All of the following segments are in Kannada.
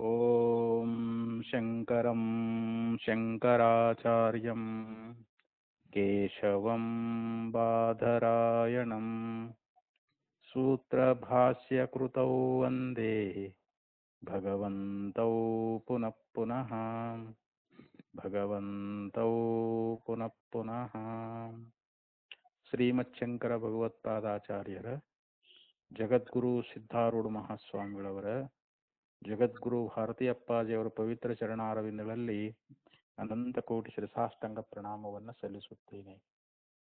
ಓಂ ಶಂಕರಂ ಶಂಕರಾಚಾರ್ಯಂ ಕೇಶವಂ ಬಾದರಾಯಣಂ ಸೂತ್ರಭಾಷ್ಯಕೃತೌ ವಂದೇ ಭಗವಂತೌ ಪುನಃ ಪುನಃ ಭಗವಂತೌ ಪುನಃ ಪುನಃ. ಶ್ರೀಮಚ್ಛಂಕರ ಭಗವತ್ಪಾದಾಚಾರ್ಯರ, ಜಗದ್ಗುರು ಸಿದ್ಧಾರೂಢ ಮಹಾಸ್ವಾಮಿಗಳವರ, ಜಗದ್ಗುರು ಭಾರತೀಯಪ್ಪಾಜಿಯವರ ಪವಿತ್ರ ಚರಣಾರವಿಂದಗಳಲ್ಲಿ ಅನಂತ ಕೋಟಿ ಶಿರಸಾಷ್ಟಾಂಗ ಪ್ರಣಾಮವನ್ನು ಸಲ್ಲಿಸುತ್ತೇನೆ.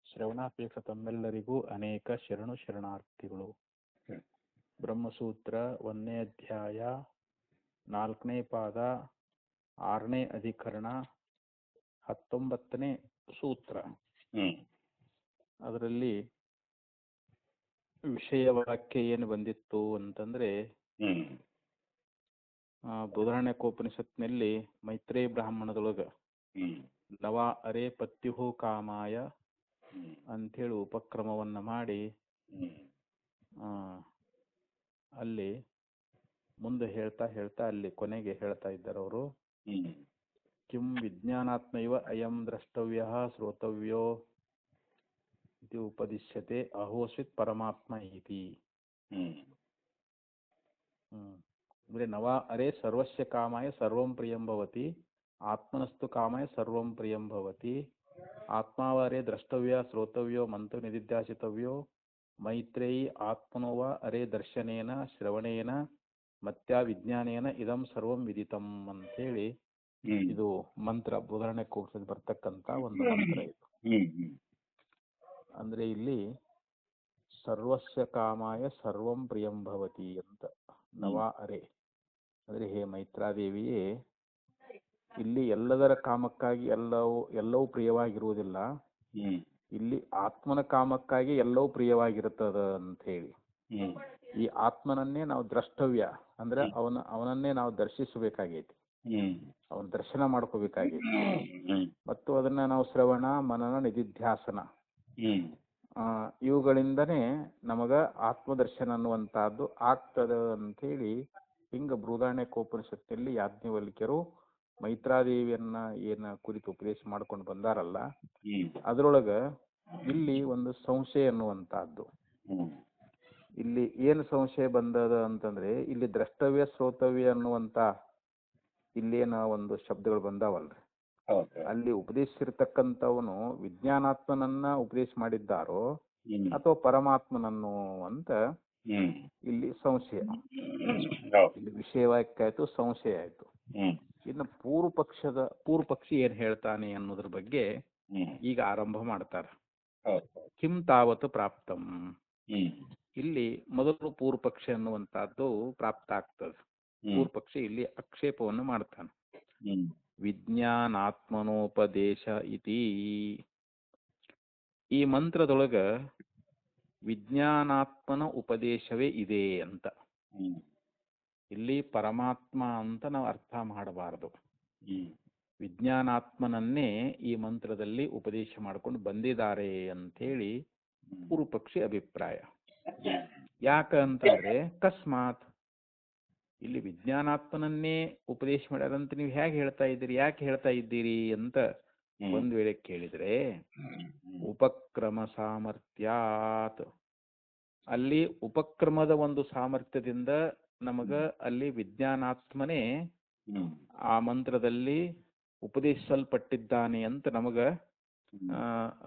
ಶ್ರವಣಾಪೇಕ್ಷ ತಮ್ಮೆಲ್ಲರಿಗೂ ಅನೇಕ ಶರಣು ಶರಣಾರ್ಥಿಗಳು. ಬ್ರಹ್ಮಸೂತ್ರ 1ನೇ ಅಧ್ಯಾಯ 4ನೇ ಪಾದ 6ನೇ ಅಧಿಕರಣ 19ನೇ ಸೂತ್ರ. ಅದರಲ್ಲಿ ವಿಷಯ ವಾಕ್ಯ ಏನು ಬಂದಿತ್ತು ಅಂತಂದ್ರೆ, ಬೃಹದಾರಣ್ಯಕೋಪನಿಷತ್ನಲ್ಲಿ ಮೈತ್ರೇಯ ಬ್ರಾಹ್ಮಣದೊಳಗ ನವ ಅರೆ ಪತ್ಯುಹು ಕಾಮಾಯ ಅಂಥೇಳಿ ಉಪಕ್ರಮವನ್ನ ಮಾಡಿ ಅಲ್ಲಿ ಮುಂದೆ ಹೇಳ್ತಾ ಅಲ್ಲಿ ಕೊನೆಗೆ ಹೇಳ್ತಾ ಇದ್ದಾರೆ ಅವರು, ಕಿಂ ವಿಜ್ಞಾನಾತ್ಮೈವ ಅಯಂ ದ್ರಷ್ಟವ್ಯ ಶ್ರೋತವ್ಯೋ ಇದು ಉಪದಿಶ್ಯತೆ ಅಹೋಸ್ವಿತ್ ಪರಮಾತ್ಮ ಇತಿ. ಅಂದ್ರೆ ನವ ಅರೆ ಸರ್ವಸ್ಯ ಕಾಮಾಯ ಸರ್ವಂ ಪ್ರಿಯಂ ಭವತಿ, ಆತ್ಮನಸ್ತು ಕಾಮಾಯ ಸರ್ವಂ ಪ್ರಿಯಂ ಭವತಿ, ಆತ್ಮಾವರೆ ದ್ರಷ್ಟವ್ಯ ಶ್ರೋತವ್ಯೋ ಮಂತ್ರ ನಿಧಿಧ್ಯಾಸಿತವ್ಯೋ ಮೈತ್ರೇಯಿ ಆತ್ಮನೋವ ಅರೆ ದರ್ಶನೇನ ಶ್ರವಣೇನ ಮತ್ಯ ವಿಜ್ಞಾನೇನ ಇದಂ ಸರ್ವಂ ವಿದಿತಂ ಅಂತೇಳಿ ಇದು ಮಂತ್ರ ಬೃಹದಾರಣ್ಯಕೋಪನಿಷತ್ ಬರ್ತಕ್ಕಂತ ಒಂದು ಮಂತ್ರ ಇದು. ಅಂದ್ರೆ ಇಲ್ಲಿ ಸರ್ವಸ್ಯ ಕಾಮಾಯ ಸರ್ವಂ ಪ್ರಿಯಂ ಭವತಿ ಅಂತ ನವ ಅರೆ ಅಂದ್ರೆ, ಹೇ ಮೈತ್ರಾದೇವಿಯೇ, ಇಲ್ಲಿ ಎಲ್ಲದರ ಕಾಮಕ್ಕಾಗಿ ಎಲ್ಲವೂ ಪ್ರಿಯವಾಗಿರುವುದಿಲ್ಲ, ಇಲ್ಲಿ ಆತ್ಮನ ಕಾಮಕ್ಕಾಗಿ ಎಲ್ಲವೂ ಪ್ರಿಯವಾಗಿರುತ್ತದ ಅಂತ ಹೇಳಿ. ಈ ಆತ್ಮನನ್ನೇ ನಾವು ದ್ರಷ್ಟವ್ಯ ಅಂದ್ರೆ ಅವನನ್ನೇ ನಾವು ದರ್ಶಿಸಬೇಕಾಗೈತಿ, ಅವನ ದರ್ಶನ ಮಾಡ್ಕೋಬೇಕಾಗೈತಿ, ಮತ್ತು ಅದನ್ನ ನಾವು ಶ್ರವಣ ಮನನ ನಿಧಿಧ್ಯಾಸನ ಇವುಗಳಿಂದನೇ ನಮಗ ಆತ್ಮದರ್ಶನ ಅನ್ನುವಂತಹದ್ದು ಆಗ್ತದ ಅಂತ ಹೇಳಿ ಹಿಂಗ ಬೃಹದಾರಣ್ಯಕೋಪನಿಷತ್ತಿನಲ್ಲಿ ಯಾಜ್ಞವಲ್ಕ್ಯರು ಮೈತ್ರಾದೇವಿಯನ್ನ ಏನ ಕುರಿತು ಉಪದೇಶ ಮಾಡ್ಕೊಂಡು ಬಂದಾರಲ್ಲ, ಅದ್ರೊಳಗ ಇಲ್ಲಿ ಒಂದು ಸಂಶಯ ಅನ್ನುವಂತಹದ್ದು. ಇಲ್ಲಿ ಏನು ಸಂಶಯ ಬಂದದ ಅಂತಂದ್ರೆ, ಇಲ್ಲಿ ದ್ರಷ್ಟವ್ಯ ಶ್ರೋತವ್ಯ ಅನ್ನುವಂತ ಇಲ್ಲೇನ ಒಂದು ಶಬ್ದಗಳು ಬಂದಾವಲ್ರಿ, ಅಲ್ಲಿ ಉಪದೇಶಿಸಿರ್ತಕ್ಕಂಥವನು ವಿಜ್ಞಾನಾತ್ಮನನ್ನ ಉಪದೇಶ ಮಾಡಿದ್ದಾರೋ ಅಥವಾ ಪರಮಾತ್ಮನನ್ನು ಅಂತ ಇಲ್ಲಿ ಸಂಶಯ. ಇಲ್ಲಿ ವಿಷಯವಾಕ್ಯ ಆಯ್ತು, ಸಂಶಯ ಆಯ್ತು. ಇನ್ನು ಪೂರ್ವ ಪಕ್ಷಿ ಏನ್ ಹೇಳ್ತಾನೆ ಅನ್ನೋದ್ರ ಬಗ್ಗೆ ಈಗ ಆರಂಭ ಮಾಡ್ತಾರ. ಕಿಂ ತಾವತ್ ಪ್ರಾಪ್ತಂ, ಇಲ್ಲಿ ಮೊದಲು ಪೂರ್ವ ಪಕ್ಷಿ ಅನ್ನುವಂತಹದ್ದು ಪ್ರಾಪ್ತ ಆಗ್ತದೆ. ಪೂರ್ವ ಪಕ್ಷಿ ಇಲ್ಲಿ ಆಕ್ಷೇಪವನ್ನು ಮಾಡ್ತಾನೆ. ವಿಜ್ಞಾನಾತ್ಮನೋಪದೇಶ ಇತಿ, ಈ ಮಂತ್ರದೊಳಗ ವಿಜ್ಞಾನಾತ್ಮನ ಉಪದೇಶವೇ ಇದೆ ಅಂತ. ಇಲ್ಲಿ ಪರಮಾತ್ಮ ಅಂತ ನಾವು ಅರ್ಥ ಮಾಡಬಾರದು, ವಿಜ್ಞಾನಾತ್ಮನನ್ನೇ ಈ ಮಂತ್ರದಲ್ಲಿ ಉಪದೇಶ ಮಾಡ್ಕೊಂಡು ಬಂದಿದ್ದಾರೆ ಅಂತೇಳಿ ಪೂರ್ವ ಪಕ್ಷಿ ಅಭಿಪ್ರಾಯ. ಯಾಕಂತಂದ್ರೆ, ಅಕಸ್ಮಾತ್ ಇಲ್ಲಿ ವಿಜ್ಞಾನಾತ್ಮನನ್ನೇ ಉಪದೇಶ ಮಾಡ್ಯಾರಂತ ನೀವು ಹೇಗೆ ಹೇಳ್ತಾ ಇದ್ದೀರಿ, ಯಾಕೆ ಹೇಳ್ತಾ ಇದ್ದೀರಿ ಅಂತ ಒಂದ್ ವೇಳೆ ಕೇಳಿದ್ರೆ, ಉಪಕ್ರಮ ಸಾಮರ್ಥ್ಯಾತ್, ಅಲ್ಲಿ ಉಪಕ್ರಮದ ಒಂದು ಸಾಮರ್ಥ್ಯದಿಂದ ನಮಗ ಅಲ್ಲಿ ವಿಜ್ಞಾನಾತ್ಮನೇ ಆ ಮಂತ್ರದಲ್ಲಿ ಉಪದೇಶಿಸಲ್ಪಟ್ಟಿದ್ದಾನೆ ಅಂತ ನಮಗ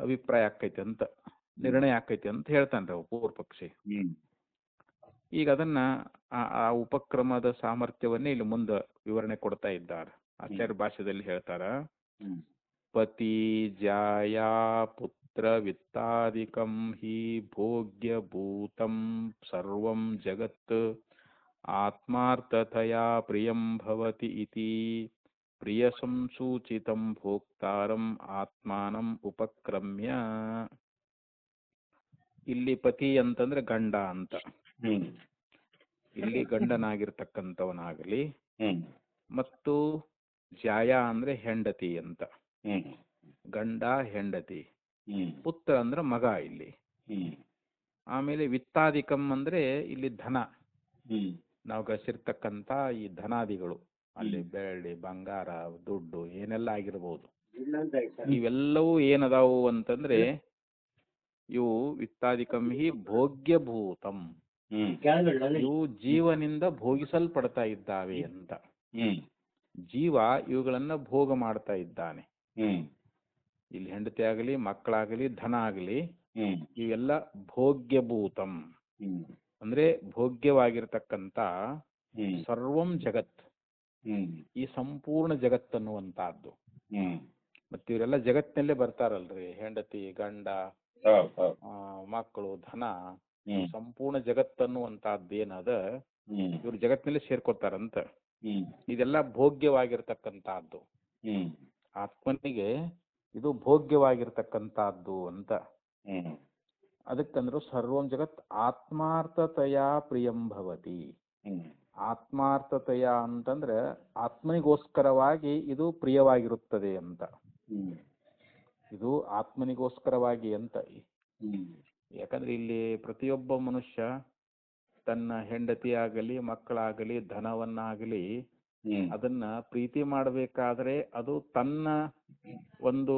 ಅಭಿಪ್ರಾಯ ಆಕೈತಿ ಅಂತ, ನಿರ್ಣಯ ಆಕೈತಿ ಅಂತ ಹೇಳ್ತಾನ್ರಿ ಪೂರ್ವ ಪಕ್ಷಿ. ಈಗ ಅದನ್ನ ಆ ಉಪಕ್ರಮದ ಸಾಮರ್ಥ್ಯವನ್ನೇ ಇಲ್ಲಿ ಮುಂದೆ ವಿವರಣೆ ಕೊಡ್ತಾ ಇದ್ದಾರೆ. ಆಚಾರ್ಯ ಭಾಷೆದಲ್ಲಿ ಹೇಳ್ತಾರ, ಪತಿ ಜಾಯಾ ಪುತ್ರ ವಿತ್ತಾದಿಕಂ ಹಿ ಭೋಗ್ಯ ಭೂತಂ ಸರ್ವಂ ಜಗತ್ ಆತ್ಮಾರ್ಥತಯಾ ಪ್ರಿಯಂ ಭವತಿ ಇತಿ ಪ್ರಿಯ ಸಂಸೂಚಿತಂ ಭೋಕ್ತಾರಂ ಆತ್ಮಾನಂ ಉಪಕ್ರಮ್ಯ. ಇಲ್ಲಿ ಪತಿ ಅಂತಂದ್ರೆ ಗಂಡ ಅಂತ, ಇಲ್ಲಿ ಗಂಡನಾಗಿರ್ತಕ್ಕಂಥವನಾಗಲಿ, ಮತ್ತು ಜಾಯ ಅಂದ್ರೆ ಹೆಂಡತಿ ಅಂತ, ಗಂಡ ಹೆಂಡತಿ, ಪುತ್ರ ಅಂದ್ರೆ ಮಗ ಇಲ್ಲಿ, ಆಮೇಲೆ ವಿತ್ತಾದಿಕಂ ಅಂದ್ರೆ ಇಲ್ಲಿ ಧನ, ನಾವು ಗಳಿಸಿರ್ತಕ್ಕಂಥ ಈ ಧನಾದಿಗಳು ಅಲ್ಲಿ ಬೆಳ್ಳಿ ಬಂಗಾರ ದುಡ್ಡು ಏನೆಲ್ಲ ಆಗಿರ್ಬೋದು, ಇವೆಲ್ಲವೂ ಏನದಾವು ಅಂತಂದ್ರೆ ಇವು ವಿತ್ತಾದಿಕಂ ಹಿ ಭೋಗ್ಯಭೂತಂ, ಇವು ಜೀವನಿಂದ ಭೋಗಿಸಲ್ಪಡ್ತಾ ಇದ್ದಾವೆ ಅಂತ. ಜೀವ ಇವುಗಳನ್ನ ಭೋಗ ಮಾಡ್ತಾ ಇದ್ದಾನೆ. ಇಲ್ಲಿ ಹೆಂಡತಿ ಆಗಲಿ ಮಕ್ಕಳಾಗಲಿ ಧನ ಆಗಲಿ ಇವೆಲ್ಲ ಭೋಗ್ಯಭೂತಂ ಅಂದ್ರೆ ಭೋಗ್ಯವಾಗಿರ್ತಕ್ಕಂಥ ಸರ್ವಂ ಜಗತ್, ಈ ಸಂಪೂರ್ಣ ಜಗತ್ತನ್ನುವಂತಹದ್ದು. ಮತ್ತೆ ಇವರೆಲ್ಲ ಜಗತ್ತಿನಲ್ಲೇ ಬರ್ತಾರಲ್ರಿ, ಹೆಂಡತಿ ಗಂಡ ಮಕ್ಕಳು ಧನ, ಸಂಪೂರ್ಣ ಜಗತ್ತನ್ನುವಂತಹದ್ದು ಏನದ ಇವ್ರು ಜಗತ್ತಿನಲ್ಲೇ ಸೇರ್ಕೊತಾರಂತ. ಇದೆಲ್ಲ ಭೋಗ್ಯವಾಗಿರ್ತಕ್ಕಂತಹದ್ದು, ಆತ್ಮನಿಗೆ ಇದು ಭೋಗ್ಯವಾಗಿರ್ತಕ್ಕಂತಹದ್ದು ಅಂತ. ಅದಕ್ಕಂದ್ರು ಸರ್ವಂ ಜಗತ್ ಆತ್ಮಾರ್ಥತೆಯ ಪ್ರಿಯಂಭವತಿ. ಆತ್ಮಾರ್ಥತೆಯ ಅಂತಂದ್ರೆ ಆತ್ಮನಿಗೋಸ್ಕರವಾಗಿ ಇದು ಪ್ರಿಯವಾಗಿರುತ್ತದೆ ಅಂತ. ಇದು ಆತ್ಮನಿಗೋಸ್ಕರವಾಗಿ ಅಂತ. ಯಾಕಂದ್ರೆ ಇಲ್ಲಿ ಪ್ರತಿಯೊಬ್ಬ ಮನುಷ್ಯ ತನ್ನ ಹೆಂಡತಿ ಆಗಲಿ ಮಕ್ಕಳಾಗಲಿ ಧನವನ್ನಾಗಲಿ ಅದನ್ನ ಪ್ರೀತಿ ಮಾಡಬೇಕಾದ್ರೆ ಅದು ತನ್ನ ಒಂದು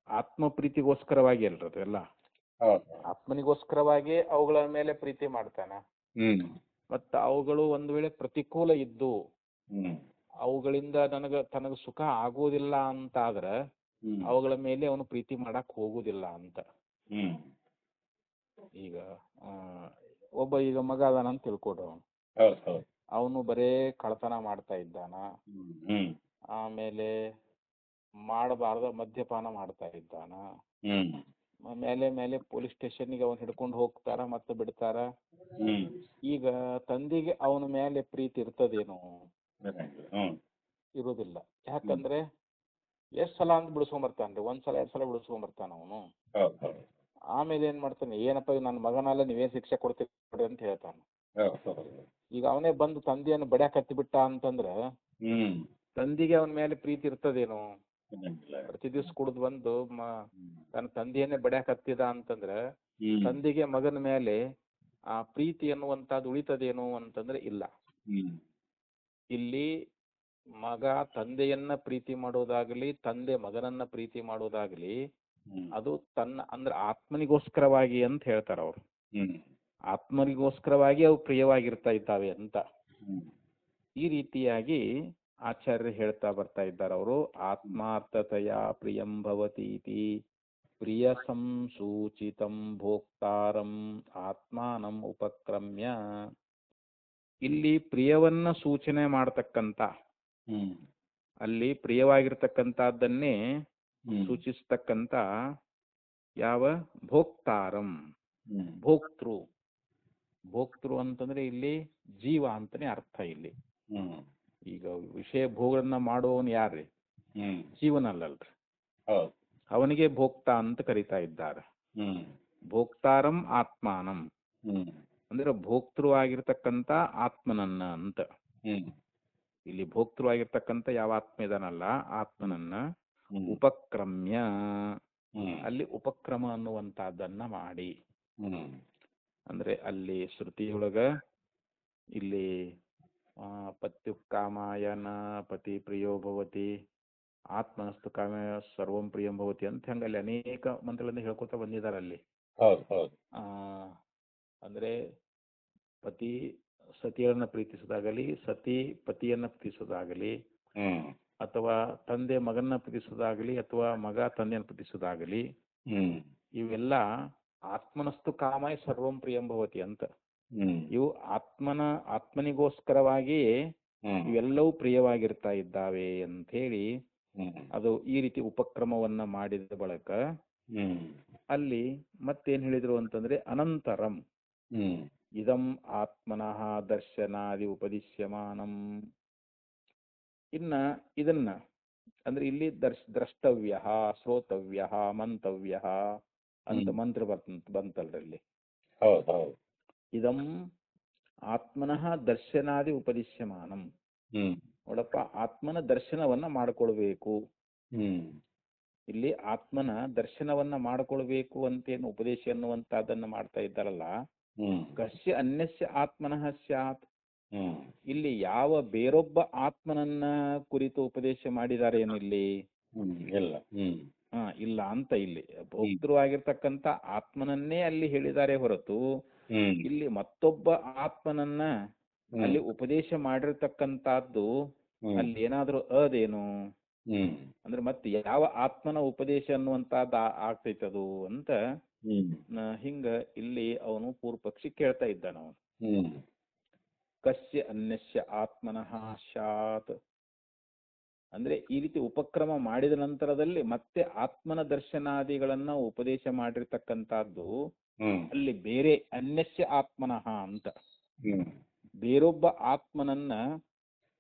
ಆತ್ಮ ಪ್ರೀತಿಗೋಸ್ಕರವಾಗಿ ಅಲ್ರದು ಎಲ್ಲ. ಆತ್ಮನಿಗೋಸ್ಕರವಾಗಿ ಅವುಗಳ ಮೇಲೆ ಪ್ರೀತಿ ಮಾಡ್ತಾನ. ಮತ್ತ ಅವುಗಳು ಒಂದು ವೇಳೆ ಪ್ರತಿಕೂಲ ಇದ್ದು ಅವುಗಳಿಂದ ತನಗ ಸುಖ ಆಗುವುದಿಲ್ಲ ಅಂತಾದ್ರ ಅವುಗಳ ಮೇಲೆ ಅವನು ಪ್ರೀತಿ ಮಾಡಕ್ ಹೋಗುದಿಲ್ಲ ಅಂತ. ಈಗ ಒಬ್ಬ ಈಗ ಮಗ ಅದಾನ ಅಂತ ತಿಳ್ಕೊಡು, ಅವನು ಬರೇ ಕಳ್ತನ ಮಾಡ್ತಾ ಇದ್ದಾನ, ಆಮೇಲೆ ಮಾಡಬಾರ್ದ ಮದ್ಯಪಾನ ಮಾಡ್ತಾ ಇದ್ದಾನ, ಮೇಲೆ ಪೊಲೀಸ್ ಸ್ಟೇಷನ್ಗೆ ಅವನ್ ಹಿಡ್ಕೊಂಡು ಹೋಗ್ತಾರ ಮತ್ತೆ ಬಿಡ್ತಾರ. ಈಗ ತಂದೆಗೆ ಅವನ ಮೇಲೆ ಪ್ರೀತಿ ಇರ್ತದೇನು? ಇರುದಿಲ್ಲ. ಯಾಕಂದ್ರೆ ಎಷ್ಟ್ ಸಲ ಅಂತ ಬಿಡಿಸ್ಕೊಂಬರ್ತಾನ್ರಿ, ಒಂದ್ಸಲ 2 ಸಲ ಬಿಡಿಸ್ಕೊಂಬರ್ತಾನ ಅವನು. ಆಮೇಲೆ ಏನ್ ಮಾಡ್ತಾನೆ, ಏನಪ್ಪ ನನ್ನ ಮಗನಲ್ಲ ನೀವೇನ್ ಶಿಕ್ಷೆ ಕೊಡ್ತೀರಿ ಅಂತ ಹೇಳ್ತಾನ. ಈಗ ಅವನೇ ಬಂದು ತಂದೆಯನ್ನು ಬಡ್ಯಾಕ್ ಹತ್ತಿ ಬಿಟ್ಟ ಅಂತಂದ್ರ ತಂದೆಗೆ ಅವನ ಮೇಲೆ ಪ್ರೀತಿ ಇರ್ತದೇನು? ಪ್ರತಿ ದಿವ್ಸ ಕುಡ್ದು ಬಂದು ತನ್ನ ತಂದೆಯನ್ನೇ ಬಡ್ಯಾಕ್ ಹತ್ತಿದ ಅಂತಂದ್ರ ತಂದೆಗೆ ಮಗನ ಮೇಲೆ ಆ ಪ್ರೀತಿ ಅನ್ನುವಂಥದ್ದು ಉಳಿತದೇನು ಅಂತಂದ್ರೆ ಇಲ್ಲ. ಇಲ್ಲಿ ಮಗ ತಂದೆಯನ್ನ ಪ್ರೀತಿ ಮಾಡೋದಾಗ್ಲಿ ತಂದೆ ಮಗನನ್ನ ಪ್ರೀತಿ ಮಾಡೋದಾಗ್ಲಿ ಅದು ತನ್ನ ಅಂದ್ರೆ ಆತ್ಮನಿಗೋಸ್ಕರವಾಗಿ ಅಂತ ಹೇಳ್ತಾರ ಅವ್ರು. ಆತ್ಮನಿಗೋಸ್ಕರವಾಗಿ ಅವು ಪ್ರಿಯವಾಗಿರ್ತಾ ಇದ್ದಾವೆ ಅಂತ. ಈ ರೀತಿಯಾಗಿ ಆಚಾರ್ಯರು ಹೇಳ್ತಾ ಬರ್ತಾ ಇದ್ದಾರೆ ಅವರು. ಆತ್ಮಾರ್ಥತೆಯ ಪ್ರಿಯಂ ಭವತೀತಿ ಪ್ರಿಯ ಸಂಸೂಚಿತಂ ಭೋಕ್ತಾರಂ ಆತ್ಮಾನಂ ಉಪಕ್ರಮ್ಯ. ಇಲ್ಲಿ ಪ್ರಿಯವನ್ನ ಸೂಚನೆ ಮಾಡತಕ್ಕಂತ, ಅಲ್ಲಿ ಪ್ರಿಯವಾಗಿರ್ತಕ್ಕಂಥದ್ದನ್ನೇ ಸೂಚಿಸ್ತಕ್ಕಂತ ಯಾವ ಭೋಕ್ತಾರಂ, ಭೋಕ್ತೃ ಅಂತಂದ್ರೆ ಇಲ್ಲಿ ಜೀವ ಅಂತಾನೆ ಅರ್ಥ. ಇಲ್ಲಿ ಈಗ ವಿಷಯ ಭೋಗಗಳನ್ನ ಮಾಡುವವನು ಯಾರ್ರಿ? ಜೀವನಲ್ಲಲ್ರಿ, ಅವನಿಗೆ ಭೋಕ್ತ ಅಂತ ಕರೀತಾ ಇದ್ದಾರೆ. ಭೋಕ್ತಾರಂ ಆತ್ಮಾನಂ ಅಂದ್ರೆ ಭೋಕ್ತೃ ಆಗಿರ್ತಕ್ಕಂಥ ಆತ್ಮನನ್ನ ಅಂತ. ಇಲ್ಲಿ ಭೋಕ್ತೃ ಆಗಿರ್ತಕ್ಕಂಥ ಯಾವ ಆತ್ಮ ಇದನಲ್ಲ ಆತ್ಮನನ್ನ ಉಪಕ್ರಮ್ಯ, ಅಲ್ಲಿ ಉಪಕ್ರಮ ಅನ್ನುವಂತಹದ್ದನ್ನ ಮಾಡಿ. ಅಂದ್ರೆ ಅಲ್ಲಿ ಶ್ರುತಿಯೊಳಗ ಇಲ್ಲಿ ಪತ್ಯುಕ್ಕಾಮಾಯನ ಪತಿ ಪ್ರಿಯೋ ಭವತಿ ಆತ್ಮನಸ್ತು ಕಾಮಾಯ ಸರ್ವಂ ಪ್ರಿಯಂ ಭವತಿ ಅಂತ ಹಂಗಲ್ಲಿ ಅನೇಕ ಮಂತ್ರಗಳಿಂದ ಹೇಳ್ಕೊತಾ ಬಂದಿದ್ದಾರೆ ಅಲ್ಲಿ. ಅಂದ್ರೆ ಪತಿ ಸತಿಯನ್ನ ಪ್ರೀತಿಸೋದಾಗಲಿ, ಸತಿ ಪತಿಯನ್ನ ಪ್ರೀತಿಸೋದಾಗಲಿ, ಅಥವಾ ತಂದೆ ಮಗನ್ನ ಪ್ರೀತಿಸೋದಾಗಲಿ, ಅಥವಾ ಮಗ ತಂದೆಯನ್ನು ಪ್ರೀತಿಸೋದಾಗಲಿ, ಇವೆಲ್ಲ ಆತ್ಮನಸ್ತು ಕಾಮಾಯ ಸರ್ವಂ ಪ್ರಿಯಂ ಭವತಿ ಅಂತ. ಇವು ಆತ್ಮನಿಗೋಸ್ಕರವಾಗಿ ಇವೆಲ್ಲವೂ ಪ್ರಿಯವಾಗಿರ್ತಾ ಇದ್ದಾವೆ ಅಂತ ಹೇಳಿ ಅದು ಈ ರೀತಿ ಉಪಕ್ರಮವನ್ನ ಮಾಡಿದ ಬಳಿಕ ಅಲ್ಲಿ ಮತ್ತೇನ್ ಹೇಳಿದ್ರು ಅಂತಂದ್ರೆ ಅನಂತರಂ ಇದಂ ಆತ್ಮನಃ ದರ್ಶನಾದಿ ಉಪದಿಶ್ಯಮಾನಂ. ಇನ್ನ ಇದನ್ನ ಅಂದ್ರೆ ಇಲ್ಲಿ ದ್ರಷ್ಟವ್ಯ ಶ್ರೋತವ್ಯ ಮಂತವ್ಯ ಅಂತ ಮಂತ್ರ ಬಂತಲ್ರಲ್ಲಿ. ಇದಂ ಆತ್ಮನಃ ದರ್ಶನಾದಿ ಉಪದಿಶ್ಯಮಾನಂ. ನೋಡಪ್ಪ, ಆತ್ಮನ ದರ್ಶನವನ್ನ ಮಾಡಿಕೊಳ್ಬೇಕು. ಇಲ್ಲಿ ಆತ್ಮನ ದರ್ಶನವನ್ನ ಮಾಡಿಕೊಳ್ಬೇಕು ಅಂತೇನು ಉಪದೇಶ ಅನ್ನುವಂತಹದನ್ನ ಮಾಡ್ತಾ ಇದ್ದಾರಲ್ಲ. ಕಸ್ಯ ಅನ್ಯಸ್ಯ ಆತ್ಮನಃ ಸ್ಯಾತ್, ಹ್ಮ್ ಇಲ್ಲಿ ಯಾವ ಬೇರೊಬ್ಬ ಆತ್ಮನನ್ನ ಕುರಿತು ಉಪದೇಶ ಮಾಡಿದ್ದಾರೆ ಏನು ಇಲ್ಲಿ? ಇಲ್ಲ. ಇಲ್ಲ ಅಂತ. ಇಲ್ಲಿ ಭೋಕ್ತೃ ಆಗಿರ್ತಕ್ಕಂಥ ಆತ್ಮನನ್ನೇ ಅಲ್ಲಿ ಹೇಳಿದ್ದಾರೆ ಹೊರತು ಇಲ್ಲಿ ಮತ್ತೊಬ್ಬ ಆತ್ಮನನ್ನ ಅಲ್ಲಿ ಉಪದೇಶ ಮಾಡಿರ್ತಕ್ಕಂಥದ್ದು ಅಲ್ಲಿ ಏನಾದ್ರೂ ಅದೇನು ಅಂದ್ರೆ ಮತ್ತೆ ಯಾವ ಆತ್ಮನ ಉಪದೇಶ ಅನ್ನುವಂತಹದ್ದು ಆಗ್ತೈತದು ಅಂತ ಹಿಂಗ ಇಲ್ಲಿ ಅವನು ಪೂರ್ವ ಪಕ್ಷಿ ಕೇಳ್ತಾ ಇದ್ದಾನ. ಅವನು ಕಸ್ಯ ಅನ್ಯಸ್ಯ ಆತ್ಮನಃ ಸ್ಯಾತ್ ಅಂದ್ರೆ ಈ ರೀತಿ ಉಪಕ್ರಮ ಮಾಡಿದ ನಂತರದಲ್ಲಿ ಮತ್ತೆ ಆತ್ಮನ ದರ್ಶನಾದಿಗಳನ್ನ ಉಪದೇಶ ಮಾಡಿರ್ತಕ್ಕಂಥದ್ದು ಅಲ್ಲಿ ಬೇರೆ ಅನ್ಯಸ್ಯ ಆತ್ಮನಃ ಅಂತ ಬೇರೊಬ್ಬ ಆತ್ಮನನ್ನ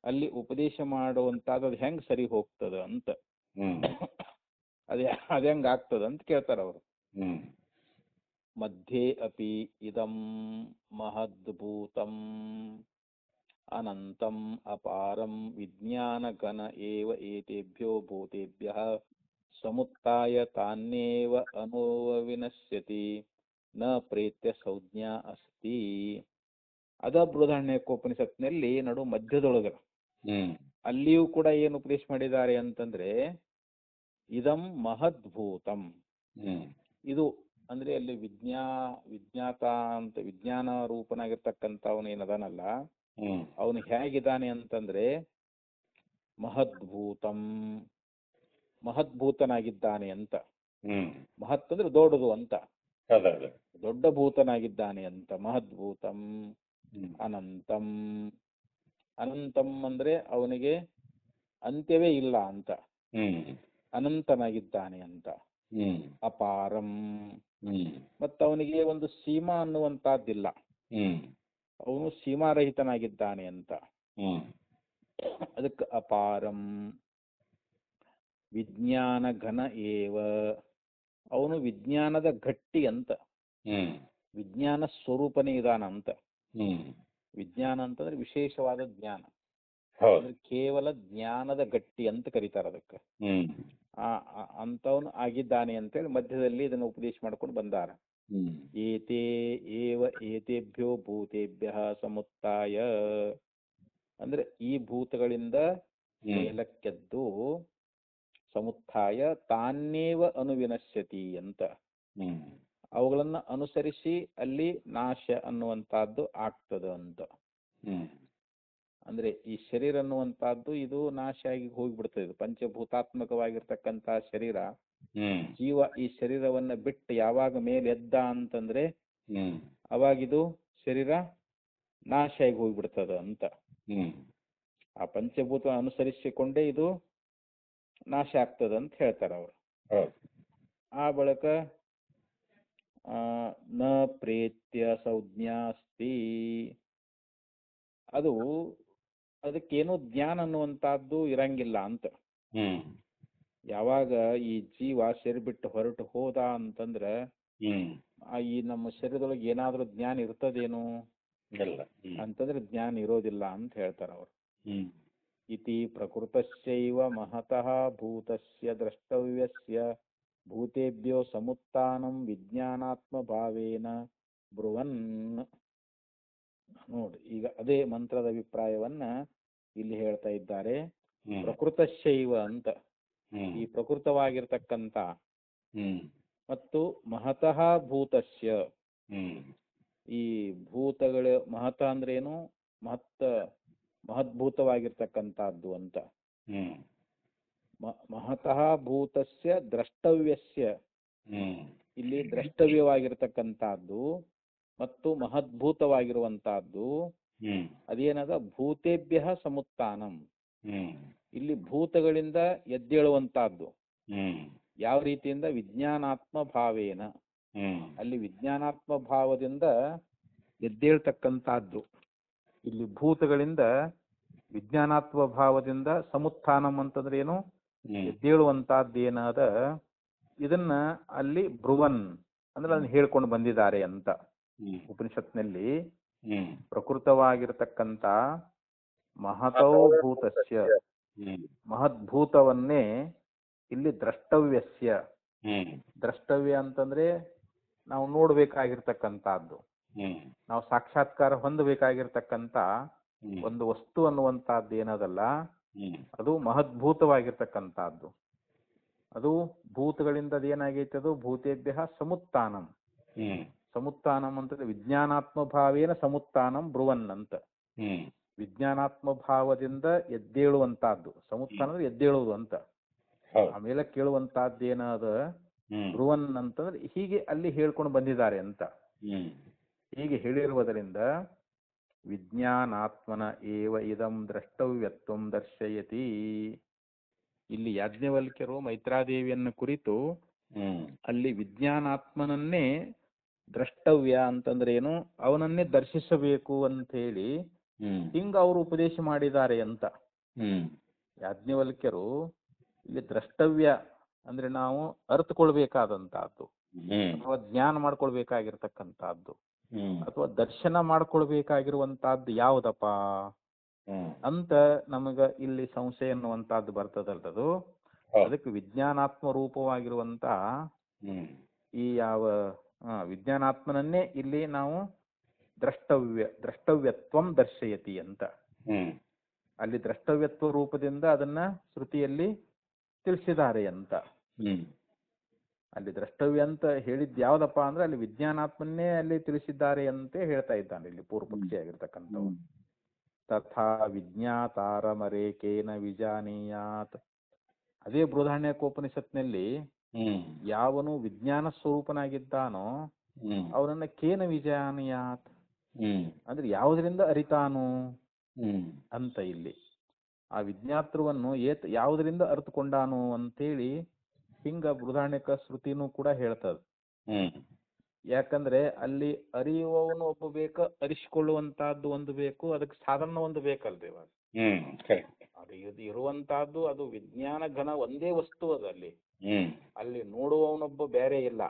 ಅಲ್ಲಿ ಉಪದೇಶ ಮಾಡುವಂತಾದ ಅದು ಹೆಂಗ್ ಸರಿ ಹೋಗ್ತದ ಅಂತ ಅದ್ ಹೆಂಗ್ ಆಗ್ತದ ಅಂತ ಕೇಳ್ತಾರ ಅವರು. ಮಧ್ಯೆ ಅಪಿ ಇದಂ ಮಹದ್ಭೂತಂ ಅನಂತಂ ಅಪಾರಂ ವಿಜ್ಞಾನ ಘನ ಏವ ಏತೇಭ್ಯೋ ಭೂತೇಭ್ಯಃ ಸಮುತ್ಥಾಯ ತಾನ್ಯೇವ ಅನುವಿನಶ್ಯತಿ ನ ಪ್ರೇತ್ಯ ಸಂಜ್ಞಾ ಅಸ್ತಿ. ಅದ ಬೃಹದಾರಣ್ಯಕೋಪನಿಷತ್ನಲ್ಲಿ ನಡು ಮಧ್ಯದೊಳಗ ಅಲ್ಲಿಯೂ ಕೂಡ ಏನು ಉಪದೇಶ ಮಾಡಿದ್ದಾರೆ ಅಂತಂದ್ರೆ ಇದಂ ಮಹದ್ಭೂತಂ ಇದು ಅಂದ್ರೆ ಅಲ್ಲಿ ವಿಜ್ಞಾತ ಅಂತ ವಿಜ್ಞಾನ ರೂಪನಾಗಿರ್ತಕ್ಕಂಥ ಅವನು ಏನದಾನಲ್ಲ ಅವನು ಹೇಗಿದ್ದಾನೆ ಅಂತಂದ್ರೆ ಮಹದ್ಭೂತಂ ಮಹದ್ಭೂತನಾಗಿದ್ದಾನೆ ಅಂತ. ಮಹತ್ ಅಂದ್ರೆ ದೊಡ್ಡದು ಅಂತ, ದೊಡ್ಡ ಭೂತನಾಗಿದ್ದಾನೆ ಅಂತ. ಮಹದ್ಭೂತಂ ಅನಂತಂ ಅನಂತಂ ಅಂದ್ರೆ ಅವನಿಗೆ ಅಂತ್ಯವೇ ಇಲ್ಲ ಅಂತ, ಅನಂತನಾಗಿದ್ದಾನೆ ಅಂತ. ಅಪಾರಂ ಮತ್ತ ಅವನಿಗೆ ಒಂದು ಸೀಮಾ ಅನ್ನುವಂತಹದ್ದಿಲ್ಲ, ಅವನು ಸೀಮಾರಹಿತನಾಗಿದ್ದಾನೆ ಅಂತ. ಅದಕ್ಕೆ ಅಪಾರಂ. ವಿಜ್ಞಾನ ಘನ ಏವ ಅವನು ವಿಜ್ಞಾನದ ಗಟ್ಟಿ ಅಂತ, ವಿಜ್ಞಾನ ಸ್ವರೂಪನೇ ಇದಾನ ಅಂತ. ವಿಜ್ಞಾನ ಅಂತಂದ್ರೆ ವಿಶೇಷವಾದ ಜ್ಞಾನ, ಅಂದ್ರೆ ಕೇವಲ ಜ್ಞಾನದ ಗಟ್ಟಿ ಅಂತ ಕರೀತಾರ ಅದಕ್ಕೆ. ಅಂತವನು ಆಗಿದ್ದಾನೆ ಅಂತೇಳಿ ಮಧ್ಯದಲ್ಲಿ ಇದನ್ನು ಉಪದೇಶ ಮಾಡ್ಕೊಂಡು ಬಂದಾರ. ಏತೇ ಏವ ಏತೇಭ್ಯೋ ಭೂತೇಭ್ಯ ಸಮುತ್ತಾಯ ಅಂದ್ರೆ ಈ ಭೂತಗಳಿಂದ ಮೇಲಕ್ಕೆದ್ದು ಸಮುತ್ಥಾಯ ತಾನ್ನೇವ ಅನುವಿನಶ್ಯತಿ ಅಂತ, ಅವುಗಳನ್ನ ಅನುಸರಿಸಿ ಅಲ್ಲಿ ನಾಶ ಅನ್ನುವಂತಹದ್ದು ಆಗ್ತದ ಅಂತ. ಅಂದ್ರೆ ಈ ಶರೀರ ಅನ್ನುವಂತಹದ್ದು ಇದು ನಾಶ ಆಗಿ ಹೋಗ್ಬಿಡ್ತದೆ. ಇದು ಪಂಚಭೂತಾತ್ಮಕವಾಗಿರ್ತಕ್ಕಂತಹ ಶರೀರ, ಜೀವ ಈ ಶರೀರವನ್ನ ಬಿಟ್ಟು ಯಾವಾಗ ಮೇಲೆ ಎದ್ದ ಅಂತಂದ್ರೆ ಅವಾಗಿದು ಶರೀರ ನಾಶ ಆಗಿ ಹೋಗ್ಬಿಡ್ತದ ಅಂತ. ಆ ಪಂಚಭೂತ ಅನುಸರಿಸಿಕೊಂಡೇ ಇದು ನಾಶ ಆಗ್ತದ ಅಂತ ಹೇಳ್ತಾರ ಅವರು. ಆ ಬಳಿಕ ನ ಪ್ರೇತ್ಯ ಸಂಜ್ಞಾ ಅಸ್ತಿ, ಅದಕ್ಕೇನೋ ಜ್ಞಾನ ಅನ್ನುವಂತಹದ್ದು ಇರಂಗಿಲ್ಲ ಅಂತ. ಯಾವಾಗ ಈ ಜೀವ ಶರೀರ ಬಿಟ್ಟು ಹೊರಟು ಹೋದ ಅಂತಂದ್ರೆ ಈ ನಮ್ಮ ಶರೀರದೊಳಗೆ ಏನಾದ್ರೂ ಜ್ಞಾನ ಇರ್ತದೇನು ಅಂತಂದ್ರೆ ಜ್ಞಾನ ಇರೋದಿಲ್ಲ ಅಂತ ಹೇಳ್ತಾರ ಅವರು. ಇತಿ ಪ್ರಕೃತಸ್ಯೈವ ಮಹತಃ ಭೂತಸ್ಯ ದ್ರಷ್ಟವ್ಯಸ್ಯ ಭೂತೇಭ್ಯೋ ಸಮುತ್ಥಾನಂ ವಿಜ್ಞಾನಾತ್ಮ ಭಾವೇನ ಬ್ರುವನ್. ನೋಡಿ, ಈಗ ಅದೇ ಮಂತ್ರದ ಅಭಿಪ್ರಾಯವನ್ನ ಇಲ್ಲಿ ಹೇಳ್ತಾ ಇದ್ದಾರೆ. ಪ್ರಕೃತಶೈವ ಅಂತ ಈ ಪ್ರಕೃತವಾಗಿರ್ತಕ್ಕಂಥ ಮತ್ತು ಮಹತಃ ಭೂತಸ್ಯ ಈ ಭೂತಗಳು ಮಹತ ಅಂದ್ರೆ ಏನು, ಮಹದ್ಭೂತವಾಗಿರ್ತಕ್ಕಂಥದ್ದು ಅಂತ. ಮಹತಃ ಭೂತಸ್ಯ ದ್ರಷ್ಟವ್ಯಸ್ಯ ಇಲ್ಲಿ ದ್ರಷ್ಟವ್ಯವಾಗಿರ್ತಕ್ಕಂಥದ್ದು ಮತ್ತು ಮಹದ್ಭೂತವಾಗಿರುವಂತಹದ್ದು ಅದೇನದ ಭೂತೇಭ್ಯ ಸಮುತ್ಥಾನಂ, ಇಲ್ಲಿ ಭೂತಗಳಿಂದ ಎದ್ದೇಳುವಂತಹದ್ದು. ಯಾವ ರೀತಿಯಿಂದ? ವಿಜ್ಞಾನಾತ್ಮ ಭಾವೇನ, ಅಲ್ಲಿ ವಿಜ್ಞಾನಾತ್ಮ ಭಾವದಿಂದ ಎದ್ದೇಳ್ತಕ್ಕಂಥದ್ದು. ಇಲ್ಲಿ ಭೂತಗಳಿಂದ ವಿಜ್ಞಾನಾತ್ಮ ಭಾವದಿಂದ ಸಮುತ್ಥಾನಂ ಅಂತಂದ್ರೆ ಏನು? ಎದ್ದೇಳುವಂತಹದ್ದೇನಾದ ಇದನ್ನ ಅಲ್ಲಿ ಬ್ರುವನ್ ಅಂದ್ರೆ ಅದನ್ನ ಹೇಳ್ಕೊಂಡು ಬಂದಿದ್ದಾರೆ ಅಂತ ಉಪನಿಷತ್ನಲ್ಲಿ. ಪ್ರಕೃತವಾಗಿರತಕ್ಕಂತ ಮಹತೋ ಭೂತಸ್ಯ ಮಹದ್ಭೂತವನ್ನೇ ಇಲ್ಲಿ ದ್ರಷ್ಟವ್ಯಸ್ಯ, ದ್ರಷ್ಟವ್ಯ ಅಂತಂದ್ರೆ ನಾವು ನೋಡ್ಬೇಕಾಗಿರ್ತಕ್ಕಂಥದ್ದು, ನಾವು ಸಾಕ್ಷಾತ್ಕಾರ ಹೊಂದಬೇಕಾಗಿರ್ತಕ್ಕಂಥ ಒಂದು ವಸ್ತು ಅನ್ನುವಂಥದ್ದು ಏನದಲ್ಲ, ಅದು ಮಹದ್ಭೂತವಾಗಿರ್ತಕ್ಕಂಥದ್ದು. ಅದು ಭೂತಗಳಿಂದ ಅದೇನಾಗೈತೆ, ಅದು ಭೂತೇಭ್ಯ ಸಮುತ್ಥಾನಂ. ಸಮುತ್ಥಾನಂ ಅಂತಂದ್ರೆ ವಿಜ್ಞಾನಾತ್ಮ ಭಾವೇನ ಸಮುತ್ಥಾನಂ ಬ್ರುವನ್ ಅಂತ. ವಿಜ್ಞಾನಾತ್ಮ ಭಾವದಿಂದ ಎದ್ದೇಳುವಂತಹದ್ದು. ಸಮುತ್ಥಾನ ಅಂದ್ರೆ ಎದ್ದೇಳುವುದು ಅಂತ. ಆಮೇಲೆ ಕೇಳುವಂತಹದ್ದು ಏನದ ಬ್ರುವನ್ ಅಂತಂದ್ರೆ ಹೀಗೆ ಅಲ್ಲಿ ಹೇಳ್ಕೊಂಡು ಬಂದಿದ್ದಾರೆ ಅಂತ. ಹೀಗೆ ಹೇಳಿರುವುದರಿಂದ ವಿಜ್ಞಾನಾತ್ಮನ ಏವ ಇದಂ ದ್ರಷ್ಟವ್ಯತ್ವಂ ದರ್ಶಯತಿ. ಇಲ್ಲಿ ಯಾಜ್ಞವಲ್ಕ್ಯರು ಮೈತ್ರಾದೇವಿಯನ್ನು ಕುರಿತು ಅಲ್ಲಿ ವಿಜ್ಞಾನಾತ್ಮನನ್ನೇ ದ್ರಷ್ಟವ್ಯ ಅಂತಂದ್ರೆ ಏನು, ಅವನನ್ನೇ ದರ್ಶಿಸಬೇಕು ಅಂತ ಹೇಳಿ ಹಿಂಗ ಅವರು ಉಪದೇಶ ಮಾಡಿದ್ದಾರೆ ಅಂತ. ಯಾಜ್ಞವಲ್ಕ್ಯರು ಇಲ್ಲಿ ದ್ರಷ್ಟವ್ಯ ಅಂದ್ರೆ ನಾವು ಅರ್ಥಕೊಳ್ಬೇಕಾದಂತಹದ್ದು, ಅಥವಾ ಜ್ಞಾನ ಮಾಡ್ಕೊಳ್ಬೇಕಾಗಿರ್ತಕ್ಕಂಥದ್ದು, ಅಥವಾ ದರ್ಶನ ಮಾಡ್ಕೊಳ್ಬೇಕಾಗಿರುವಂತಹದ್ದು ಯಾವುದಪ್ಪ ಅಂತ ನಮಗ ಇಲ್ಲಿ ಸಂಶಯ ಅನ್ನುವಂತಹದ್ದು ಬರ್ತದಲ್ರದು. ಅದಕ್ಕೆ ವಿಜ್ಞಾನಾತ್ಮ ರೂಪವಾಗಿರುವಂತ ಈ ಯಾವ ವಿಜ್ಞಾನಾತ್ಮನನ್ನೇ ಇಲ್ಲಿ ನಾವು ದ್ರಷ್ಟವ್ಯತ್ವಂ ದರ್ಶಯತಿ ಅಂತ. ಅಲ್ಲಿ ದ್ರಷ್ಟವ್ಯತ್ವ ರೂಪದಿಂದ ಅದನ್ನ ಶ್ರುತಿಯಲ್ಲಿ ತಿಳಿಸಿದ್ದಾರೆ ಅಂತ. ಅಲ್ಲಿ ದ್ರಷ್ಟವ್ಯ ಅಂತ ಹೇಳಿದ್ ಯಾವ್ದಪ್ಪ ಅಂದ್ರೆ ಅಲ್ಲಿ ವಿಜ್ಞಾನಾತ್ಮನ್ನೇ ಅಲ್ಲಿ ತಿಳಿಸಿದ್ದಾರೆ ಅಂತ ಹೇಳ್ತಾ ಇದ್ದಾನೆ ಇಲ್ಲಿ ಪೂರ್ವಪಕ್ಷಿ ಆಗಿರ್ತಕ್ಕಂಥವ್ರು. ತಥಾ ವಿಜ್ಞಾತಾರಮರೇಕೇನ ವಿಜಾನೀಯಾತ್. ಅದೇ ಬೃಹದಾರಣ್ಯಕೋಪನಿಷತ್ನಲ್ಲಿ ಯಾವನು ವಿಜ್ಞಾನ ಸ್ವರೂಪನಾಗಿದ್ದಾನೋ ಅವನನ್ನ ಕೇನ ವಿಜಾನೀಯಾತ್ ಅಂದ್ರೆ ಯಾವುದರಿಂದ ಅರಿತಾನು ಅಂತ. ಇಲ್ಲಿ ಆ ವಿಜ್ಞಾತೃವನ್ನು ಯಾವುದರಿಂದ ಅರ್ಥಕೊಂಡಾನು ಅಂತೇಳಿ ಹಿಂಗ ಬೃಹದಾರಣ್ಯಕ ಶ್ರುತಿನೂ ಕೂಡ ಹೇಳ್ತದ. ಯಾಕಂದ್ರೆ ಅಲ್ಲಿ ಅರಿಯುವವನು ಒಬ್ಬ ಬೇಕು, ಅರಿಸಿಕೊಳ್ಳುವಂತಹದ್ದು ಒಂದು ಬೇಕು, ಅದಕ್ಕೆ ಸಾಧನ ಒಂದು ಬೇಕಲ್ರಿ. ಇವಾಗ ಅದು ಇದು ಇರುವಂತಹದ್ದು ಅದು ವಿಜ್ಞಾನ ಘನ ಒಂದೇ ವಸ್ತು ಅದು. ಅಲ್ಲಿ ನೋಡುವವನೊಬ್ಬ ಬೇರೆ ಇಲ್ಲ,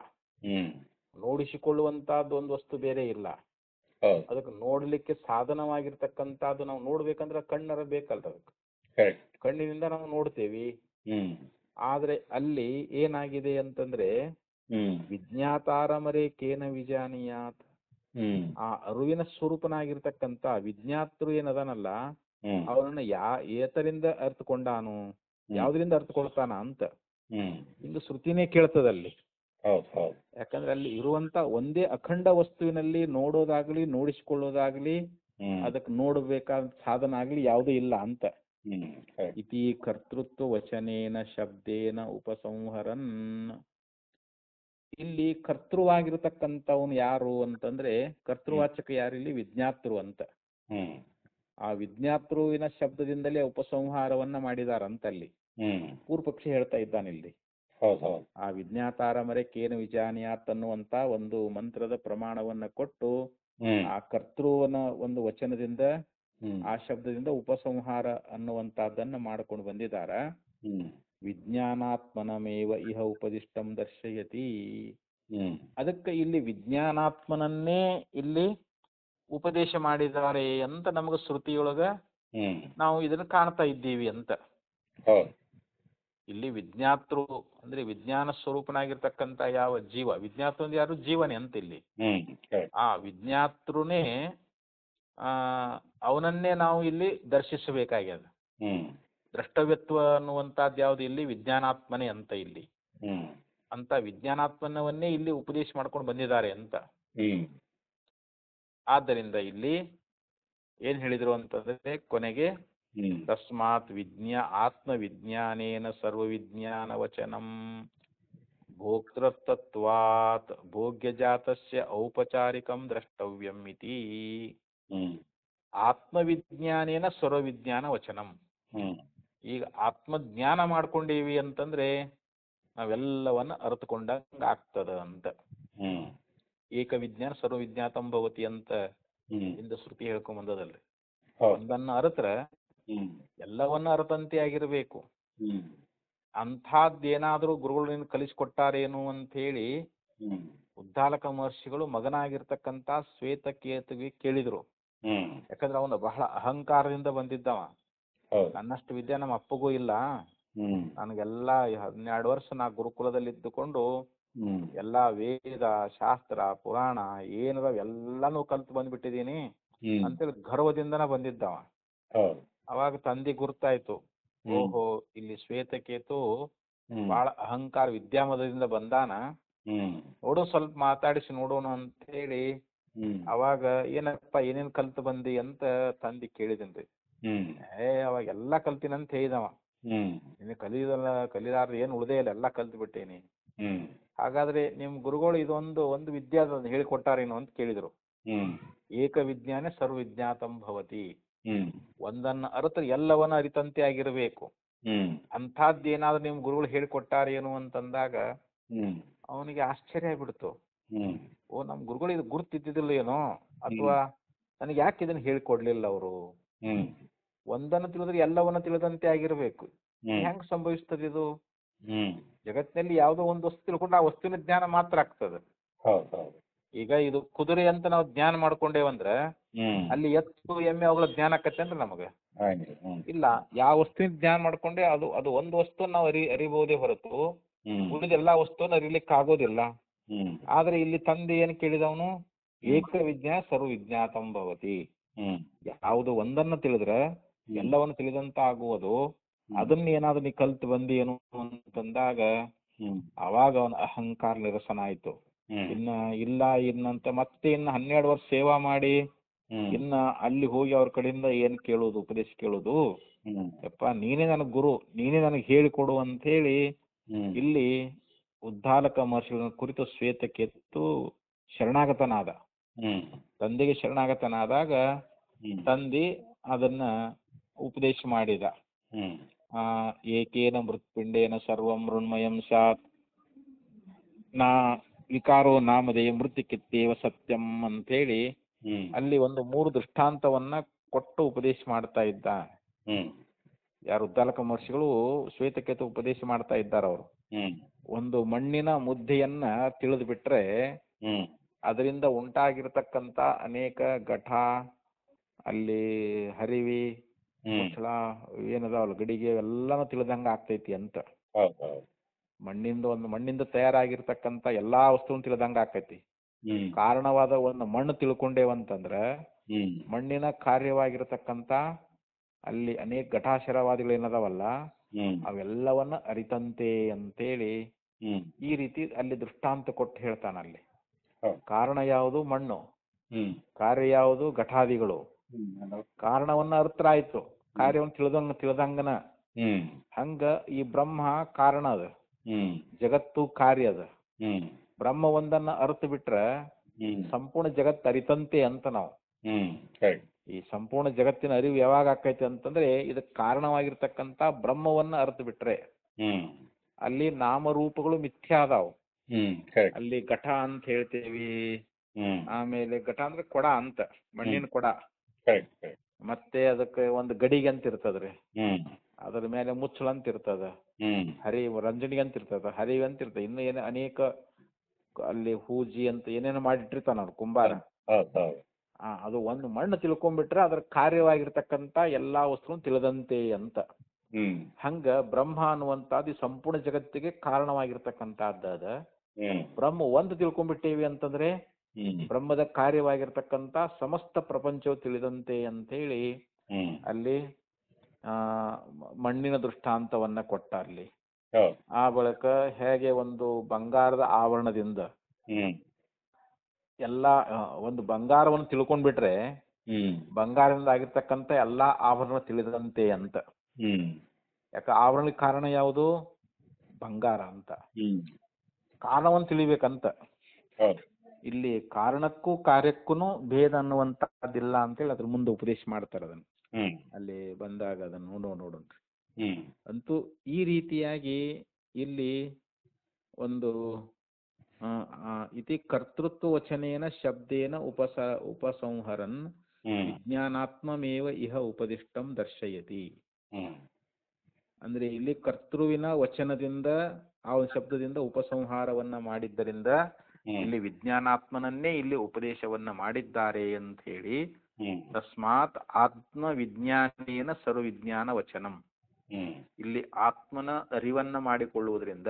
ನೋಡಿಸಿಕೊಳ್ಳುವಂತಹದ್ದು ಒಂದು ವಸ್ತು ಬೇರೆ ಇಲ್ಲ. ಅದಕ್ಕೆ ನೋಡ್ಲಿಕ್ಕೆ ಸಾಧನವಾಗಿರ್ತಕ್ಕಂಥದ್ದು ನಾವು ನೋಡ್ಬೇಕಂದ್ರೆ ಕಣ್ಣರ ಬೇಕಲ್ರ. ಅದಕ್ಕೆ ಕಣ್ಣಿನಿಂದ ನಾವು ನೋಡ್ತೇವಿ. ಆದ್ರೆ ಅಲ್ಲಿ ಏನಾಗಿದೆ ಅಂತಂದ್ರೆ ವಿಜ್ಞಾತಾರಮರೇ ಕೇನ ವಿಜಾನೀಯಾತ್, ಆ ಅರಿವಿನ ಸ್ವರೂಪನಾಗಿರ್ತಕ್ಕಂಥ ವಿಜ್ಞಾತೃ ಏನದನಲ್ಲ ಅವನನ್ನ ಏತರಿಂದ ಅರ್ಥಕೊಂಡಾನು, ಯಾವ್ದ್ರಿಂದ ಅರ್ಥಕೊಳ್ತಾನ ಅಂತ ಇಂದು ಶ್ರುತಿನೇ ಕೇಳ್ತದಲ್ಲಿ. ಯಾಕಂದ್ರೆ ಅಲ್ಲಿ ಇರುವಂತ ಒಂದೇ ಅಖಂಡ ವಸ್ತುವಿನಲ್ಲಿ ನೋಡೋದಾಗ್ಲಿ ನೋಡಿಸಿಕೊಳ್ಳೋದಾಗ್ಲಿ ಅದಕ್ಕೆ ನೋಡಬೇಕಾದ ಸಾಧನ ಆಗ್ಲಿ ಯಾವುದೂ ಇಲ್ಲ ಅಂತ. ಇತಿ ಕರ್ತೃತ್ವ ವಚನೇನ ಶಬ್ದೇನ ಉಪಸಂಹರನ್. ಇಲ್ಲಿ ಕರ್ತೃವಾಗಿರತಕ್ಕಂಥವನು ಯಾರು ಅಂತಂದ್ರೆ ಕರ್ತೃವಾಚಕ ಯಾರಿಲ್ಲಿ ವಿಜ್ಞಾತೃ ಅಂತ. ಆ ವಿಜ್ಞಾತೃವಿನ ಶಬ್ದದಿಂದಲೇ ಉಪಸಂಹಾರವನ್ನ ಮಾಡಿದಾರಂತ ಅಲ್ಲಿ ಪೂರ್ವಪಕ್ಷಿ ಹೇಳ್ತಾ ಇದ್ದಾನಿಲ್ಲಿ. ಆ ವಿಜ್ಞಾತಾರಮರೆ ಕೇನ ವಿಜಾನೀಯಾತ್ ಅನ್ನುವಂತ ಒಂದು ಮಂತ್ರದ ಪ್ರಮಾಣವನ್ನ ಕೊಟ್ಟು ಆ ಕರ್ತೃವನ ಒಂದು ವಚನದಿಂದ ಆ ಶಬ್ದದಿಂದ ಉಪಸಂಹಾರ ಅನ್ನುವಂತಹದ್ದನ್ನ ಮಾಡ್ಕೊಂಡು ಬಂದಿದಾರ. ವಿಜ್ಞಾನಾತ್ಮನಮೇವ ಇಹ ಉಪದಿಷ್ಟಂ ದರ್ಶಯತಿ. ಅದಕ್ಕೆ ಇಲ್ಲಿ ವಿಜ್ಞಾನಾತ್ಮನನ್ನೇ ಇಲ್ಲಿ ಉಪದೇಶ ಮಾಡಿದ್ದಾರೆ ಅಂತ ನಮಗ ಶ್ರುತಿಯೊಳಗ ನಾವು ಇದನ್ನ ಕಾಣ್ತಾ ಇದ್ದೀವಿ ಅಂತ. ಇಲ್ಲಿ ವಿಜ್ಞಾತೃ ಅಂದ್ರೆ ವಿಜ್ಞಾನ ಸ್ವರೂಪನಾಗಿರ್ತಕ್ಕಂಥ ಯಾವ ಜೀವ, ವಿಜ್ಞಾತೃ ಅಂದ್ರೆ ಯಾರು, ಜೀವನೇ ಅಂತ ಇಲ್ಲಿ. ಆ ವಿಜ್ಞಾತೃನೇ ಅವನನ್ನೇ ನಾವು ಇಲ್ಲಿ ದರ್ಶಿಸಬೇಕಾಗ್ಯದ. ದ್ರಷ್ಟವ್ಯತ್ವ ಅನ್ನುವಂಥದ್ದು ಯಾವ್ದು ಇಲ್ಲಿ ವಿಜ್ಞಾನಾತ್ಮನೇ ಅಂತ. ಇಲ್ಲಿ ಅಂತ ವಿಜ್ಞಾನಾತ್ಮನವನ್ನೇ ಇಲ್ಲಿ ಉಪದೇಶ ಮಾಡ್ಕೊಂಡು ಬಂದಿದ್ದಾರೆ ಅಂತ. ಆದ್ದರಿಂದ ಇಲ್ಲಿ ಏನ್ ಹೇಳಿದ್ರು ಅಂತಂದ್ರೆ ಕೊನೆಗೆ ತಸ್ಮಾತ್ ಆತ್ಮವಿಜ್ಞಾನೇನ ಸರ್ವವಿಜ್ಞಾನ ವಚನಂ ಭೋಕ್ತೃತತ್ವಾತ್ ಭೋಗ್ಯಜಾತಸ್ಯ ಔಪಚಾರಿಕಂ ದ್ರಷ್ಟವ್ಯಂ ಇತಿ. ಆತ್ಮವಿಜ್ಞಾನೇನ ಸರ್ವವಿಜ್ಞಾನ ವಚನಂ. ಈಗ ಆತ್ಮಜ್ಞಾನ ಮಾಡ್ಕೊಂಡೀವಿ ಅಂತಂದ್ರೆ ನಾವೆಲ್ಲವನ್ನ ಅರ್ಥಕೊಂಡಂಗ ಆಗ್ತದ ಅಂತ. ಏಕವಿಜ್ಞಾನ ಸರ್ವವಿಜ್ಞಾತಂ ಭವತಿ ಅಂತ ಇಂದ ಶ್ರುತಿ ಹೇಳ್ಕೊಂಡ್ ಬಂದದಲ್ರಿ. ಒಂದನ್ನ ಅರತ್ರ ಎಲ್ಲವನ್ನ ಅರ್ಥಂತೆ ಆಗಿರ್ಬೇಕು. ಅಂಥದ್ದೇನಾದ್ರೂ ಗುರುಗಳು ಕಲಿಸಿಕೊಟ್ಟಾರೇನು ಅಂತ ಹೇಳಿ ಉದ್ದಾಲಕ ಮಹರ್ಷಿಗಳು ಮಗನಾಗಿರ್ತಕ್ಕಂಥ ಶ್ವೇತಕೇತುವಿಗೆ ಕೇಳಿದ್ರು. ಯಾಕಂದ್ರೆ ಅವನು ಬಹಳ ಅಹಂಕಾರದಿಂದ ಬಂದಿದ್ದವ. ನನ್ನಷ್ಟು ವಿದ್ಯೆ ನಮ್ಮ ಅಪ್ಪಗೂ ಇಲ್ಲ, ನನಗೆಲ್ಲಾ 12 ವರ್ಷ ನಾ ಗುರುಕುಲದಲ್ಲಿ ಇದ್ದುಕೊಂಡು ಎಲ್ಲಾ ವೇದ ಶಾಸ್ತ್ರ ಪುರಾಣ ಏನದ ಎಲ್ಲಾನು ಕಲ್ತು ಬಂದ್ಬಿಟ್ಟಿದೀನಿ. ಅಂತೇಳಿ ಗರ್ವದಿಂದನ ಬಂದಿದ್ದವ. ಅವಾಗ ತಂದೆ ಗುರ್ತಾಯ್ತು, ಓಹೋ ಇಲ್ಲಿ ಶ್ವೇತಕೇತು ಬಹಳ ಅಹಂಕಾರ ವಿದ್ಯಾಮದದಿಂದ ಬಂದಾನ, ನೋಡು ಸ್ವಲ್ಪ ಮಾತಾಡಿಸಿ ನೋಡೋಣ ಅಂತ ಹೇಳಿ ಅವಾಗ ಏನಪ್ಪ ಏನೇನ್ ಕಲ್ತು ಬಂದಿ ಅಂತ ತಂದೆ ಕೇಳಿದನ್ರಿ. ಅವಾಗ ಎಲ್ಲಾ ಕಲ್ತಿನಂತ ಹೇಳಿದವ. ಇನ್ನು ಕಲಿಲಾರ್ದ ಏನ್ ಉಳ್ದೇ ಇಲ್ಲ, ಎಲ್ಲಾ ಕಲ್ತು ಬಿಟ್ಟೇನಿ. ಹಾಗಾದ್ರೆ ನಿಮ್ ಗುರುಗಳು ಒಂದು ವಿದ್ಯಾದ ಹೇಳಿಕೊಟ್ಟಾರೇನು ಅಂತ ಕೇಳಿದ್ರು. ಏಕ ವಿಜ್ಞಾನ ಸರ್ವವಿಜ್ಞಾತಂ ಭವತಿ, ಒಂದನ್ನ ಅರಿತ ಎಲ್ಲವನ್ನ ಅರಿತಂತೆ ಆಗಿರಬೇಕು. ಅಂಥದ್ದೇನಾದ್ರೂ ನಿಮ್ ಗುರುಗಳು ಹೇಳಿಕೊಟ್ಟಾರೇನು ಅಂತಂದಾಗ ಅವನಿಗೆ ಆಶ್ಚರ್ಯ ಆಗ್ಬಿಡ್ತು. ಓ ನಮ್ ಗುರುಗಳು ಇದು ಗುರ್ತಿದ್ದಿಲ್ಲ ಏನೋ, ಅಥವಾ ನನಗೆ ಯಾಕೆ ಇದನ್ನ ಹೇಳಿಕೊಡ್ಲಿಲ್ಲ ಅವರು? ಒಂದನ್ನು ತಿಳಿದ್ರೆ ಎಲ್ಲವನ್ನ ತಿಳಿದಂತೆ ಆಗಿರ್ಬೇಕು. ಹೆಂಗ್ ಸಂಭವಿಸ್ತದೆ ಇದು? ಜಗತ್ತಿನಲ್ಲಿ ಯಾವುದೋ ಒಂದು ವಸ್ತು ತಿಳ್ಕೊಂಡು ಆ ವಸ್ತುವಿನ ಜ್ಞಾನ ಮಾತ್ರ ಆಗ್ತದೆ. ಈಗ ಇದು ಕುದುರೆ ಅಂತ ನಾವು ಜ್ಞಾನ ಮಾಡ್ಕೊಂಡೇವಂದ್ರ ಅಲ್ಲಿ ಎತ್ತು ಎಮ್ಮೆ ಅವುಗಳ ಜ್ಞಾನ ಆಕತ್ತೆ ಅಂದ್ರೆ ನಮಗ ಇಲ್ಲ. ಯಾವ ವಸ್ತುವಿನ ಜ್ಞಾನ ಮಾಡ್ಕೊಂಡೆ ಅದು ಒಂದು ವಸ್ತು ನಾವು ಅರಿಬಹುದೇ ಹೊರತು ಉಳಿದ ಎಲ್ಲಾ ವಸ್ತುವನ್ನು ಅರಿಲಿಕ್ಕೆ ಆಗೋದಿಲ್ಲ. ಆದ್ರೆ ಇಲ್ಲಿ ತಂದೆ ಏನ್ ಕೇಳಿದವನು, ಏಕ ವಿಜ್ಞಾನ ಸರ್ವ ವಿಜ್ಞಾತಂ ಭವತಿ, ಯಾವುದು ಒಂದನ್ನ ತಿಳಿದ್ರೆ ಎಲ್ಲವನ್ನು ತಿಳಿದಂತ ಆಗುವುದು. ಅದನ್ನ ಏನಾದ್ರು ನೀ ಕಲ್ತು ಬಂದಿ ಏನು ಅಂತಂದಾಗ ಅವಾಗ ಅವನ ಅಹಂಕಾರ ನಿರಸನ ಆಯ್ತು. ಇನ್ನಂತ ಮತ್ತೆ 12 ವರ್ಷ ಸೇವಾ ಮಾಡಿ ಅಲ್ಲಿ ಹೋಗಿ ಅವ್ರ ಕಡೆಯಿಂದ ಏನ್ ಕೇಳೋದು, ಉಪದೇಶ ಕೇಳೋದು, ಯಪ್ಪ ನೀನೇ ನನಗ್ ಗುರು, ನೀನೇ ನನಗೆ ಹೇಳಿಕೊಡು ಅಂತ ಹೇಳಿ ಇಲ್ಲಿ ಉದ್ದಾಲಕ ಮಹರ್ಷಿಗಳ ಕುರಿತು ಶ್ವೇತಕೇತು ಶರಣಾಗತನಾದ. ತಂದೆಗೆ ಶರಣಾಗತನಾದಾಗ ತಂದೆ ಅದನ್ನ ಉಪದೇಶ ಮಾಡಿದ. ಏಕೇನ ಮೃತ್ಪಿಂಡೇನ ಸರ್ವಂ ಮೃಣ್ಮಯಂ ಸ್ಯಾತ್ ನಾ ವಿಕಾರೋ ನಾಮಧೇಯ ಮೃತ್ಯುಕಿತ್ತೇವ ಸತ್ಯಂ ಅಂತ ಹೇಳಿ ಅಲ್ಲಿ 3 ದೃಷ್ಟಾಂತವನ್ನ ಕೊಟ್ಟು ಉಪದೇಶ ಮಾಡ್ತಾ ಇದ್ದ. ಯಾರು ಉದ್ದಾಲಕ ಮಹರ್ಷಿಗಳು ಶ್ವೇತಕೇತು ಉಪದೇಶ ಮಾಡ್ತಾ ಇದ್ದಾರೆ. ಅವರು ಒಂದು ಮಣ್ಣಿನ ಮುದ್ದೆಯನ್ನ ತಿಳಿದು ಬಿಟ್ರೆ ಅದರಿಂದ ಉಂಟಾಗಿರ್ತಕ್ಕಂತ ಅನೇಕ ಘಟ, ಅಲ್ಲಿ ಹರಿವಿ, ಮುಚ್ಚಳ ಏನದಾವಲ್ಲ ಗಡಿಗೆ ಎಲ್ಲಾನು ತಿಳಿದಂಗ ಆಗ್ತೈತಿ ಅಂತ. ಮಣ್ಣಿಂದ ತಯಾರಾಗಿರ್ತಕ್ಕಂತ ಎಲ್ಲಾ ವಸ್ತುವನ್ನು ತಿಳಿದಂಗ ಆಕೈತಿ. ಕಾರಣವಾದ ಒಂದು ಮಣ್ಣು ತಿಳ್ಕೊಂಡೇವಂತಂದ್ರ ಮಣ್ಣಿನ ಕಾರ್ಯವಾಗಿರ್ತಕ್ಕಂತ ಅಲ್ಲಿ ಅನೇಕ ಘಟಾಶರವಾದಿಗಳು ಏನದಾವಲ್ಲ ಅವೆಲ್ಲವನ್ನ ಅರಿತಂತೆ ಅಂತೇಳಿ ಈ ರೀತಿ ಅಲ್ಲಿ ದೃಷ್ಟಾಂತ ಕೊಟ್ಟು ಹೇಳ್ತಾನಲ್ಲಿ. ಕಾರಣ ಯಾವುದು? ಮಣ್ಣು. ಕಾರ್ಯ ಯಾವುದು? ಘಟಾದಿಗಳು. ಕಾರಣವನ್ನ ಅರ್ಥಾಯ್ತು, ಕಾರ್ಯವನ್ನು ತಿಳಿದಂಗನ. ಹಂಗ ಈ ಬ್ರಹ್ಮ ಕಾರಣ ಅದ, ಜಗತ್ತು ಕಾರ್ಯ ಅದ. ಬ್ರಹ್ಮ ಒಂದನ್ನ ಅರ್ಥ ಬಿಟ್ರ ಸಂಪೂರ್ಣ ಜಗತ್ತು ಅರಿತಂತೆ ಅಂತ ನಾವು. ಈ ಸಂಪೂರ್ಣ ಜಗತ್ತಿನ ಅರಿವು ಯಾವಾಗ ಆಕೈತೆ ಅಂತಂದ್ರೆ ಇದಕ್ಕೆ ಕಾರಣವಾಗಿರ್ತಕ್ಕಂತ ಬ್ರಹ್ಮವನ್ನ ಅರ್ಥ ಬಿಟ್ರೆ. ಅಲ್ಲಿ ನಾಮರೂಪಗಳು ಮಿಥ್ಯಾ ಅದಾವು. ಅಲ್ಲಿ ಘಟ ಅಂತ ಹೇಳ್ತೇವಿ, ಆಮೇಲೆ ಘಟ ಅಂದ್ರೆ ಕೊಡ ಅಂತ, ಮಣ್ಣಿನ ಕೊಡ. ಮತ್ತೆ ಅದಕ್ಕೆ ಒಂದು ಗಡಿಗೆ ಅಂತ ಇರ್ತದ್ರಿ, ಅದ್ರ ಮೇಲೆ ಮುಚ್ಚಳ ಅಂತ ಇರ್ತದ, ರಂಜನಿ ಅಂತ ಇರ್ತದ, ಹರಿವಿ ಅಂತ ಇರ್ತದ, ಇನ್ನು ಏನ ಅನೇಕ ಅಲ್ಲಿ ಹೂಜಿ ಅಂತ ಏನೇನೋ ಮಾಡಿಟ್ಟಿರ್ತಾನ ಅವ್ರು ಕುಂಬಾರ. ಅದು ಒಂದು ಮಣ್ಣು ತಿಳ್ಕೊಂಡ್ಬಿಟ್ರೆ ಅದ್ರ ಕಾರ್ಯವಾಗಿರ್ತಕ್ಕಂತ ಎಲ್ಲಾ ವಸ್ತುವನ್ನು ತಿಳಿದಂತೆ ಅಂತ. ಹಂಗ ಬ್ರಹ್ಮ ಅನ್ನುವಂಥದ್ದು ಸಂಪೂರ್ಣ ಜಗತ್ತಿಗೆ ಕಾರಣವಾಗಿರ್ತಕ್ಕಂಥದ್ದ. ಬ್ರಹ್ಮ ಒಂದು ತಿಳ್ಕೊಂಡ್ಬಿಟ್ಟೇವಿ ಅಂತಂದ್ರೆ ಬ್ರಹ್ಮದ ಕಾರ್ಯವಾಗಿರ್ತಕ್ಕಂತ ಸಮಸ್ತ ಪ್ರಪಂಚವು ತಿಳಿದಂತೆ ಅಂತ ಹೇಳಿ ಅಲ್ಲಿ ಮಣ್ಣಿನ ದೃಷ್ಟಾಂತವನ್ನ ಕೊಟ್ಟ. ಅಲ್ಲಿ ಆ ಬಳಿಕ ಹೇಗೆ ಒಂದು ಬಂಗಾರದ ಆವರಣದಿಂದ ಎಲ್ಲಾ ಒಂದು ಬಂಗಾರವನ್ನು ತಿಳ್ಕೊಂಡ್ಬಿಟ್ರೆ ಬಂಗಾರದಿಂದ ಆಗಿರ್ತಕ್ಕಂಥ ಎಲ್ಲಾ ಆಭರಣ ತಿಳಿದಂತೆ ಅಂತ. ಯಾಕ ಆವರಣಕ್ಕೆ ಕಾರಣ ಯಾವುದು? ಬಂಗಾರ ಅಂತ. ಕಾರಣವನ್ನು ತಿಳಿಬೇಕಂತ. ಇಲ್ಲಿ ಕಾರಣಕ್ಕೂ ಕಾರ್ಯಕ್ಕೂ ಭೇದ ಅನ್ನುವಂತಹದ್ದಿಲ್ಲ ಅಂತೇಳಿ ಅದ್ರ ಮುಂದೆ ಉಪದೇಶ ಮಾಡ್ತಾರೆ. ಅದನ್ನ ಅಲ್ಲಿ ಬಂದಾಗ ಅದನ್ನ ನೋಡೋಣ್ರಿ. ಅಂತೂ ಈ ರೀತಿಯಾಗಿ ಇಲ್ಲಿ ಒಂದು ಇತಿ ಕರ್ತೃತ್ವ ವಚನೇನ ಶಬ್ದೇನ ಉಪಸಂಹರನ್ ವಿಜ್ಞಾನಾತ್ಮಮೇವ ಇಹ ಉಪದಿಷ್ಟಂ ದರ್ಶಯತಿ. ಅಂದ್ರೆ ಇಲ್ಲಿ ಕರ್ತೃವಿನ ವಚನದಿಂದ ಆ ಶಬ್ದದಿಂದ ಉಪಸಂಹಾರವನ್ನ ಮಾಡಿದ್ದರಿಂದ ಇಲ್ಲಿ ವಿಜ್ಞಾನಾತ್ಮನನ್ನೇ ಇಲ್ಲಿ ಉಪದೇಶವನ್ನ ಮಾಡಿದ್ದಾರೆ ಅಂತ ಹೇಳಿ. ತಸ್ಮಾತ್ ಆತ್ಮ ವಿಜ್ಞಾನೇನ ಸರ್ವವಿಜ್ಞಾನ ವಚನಂ. ಇಲ್ಲಿ ಆತ್ಮನ ಅರಿವನ್ನ ಮಾಡಿಕೊಳ್ಳುವುದರಿಂದ,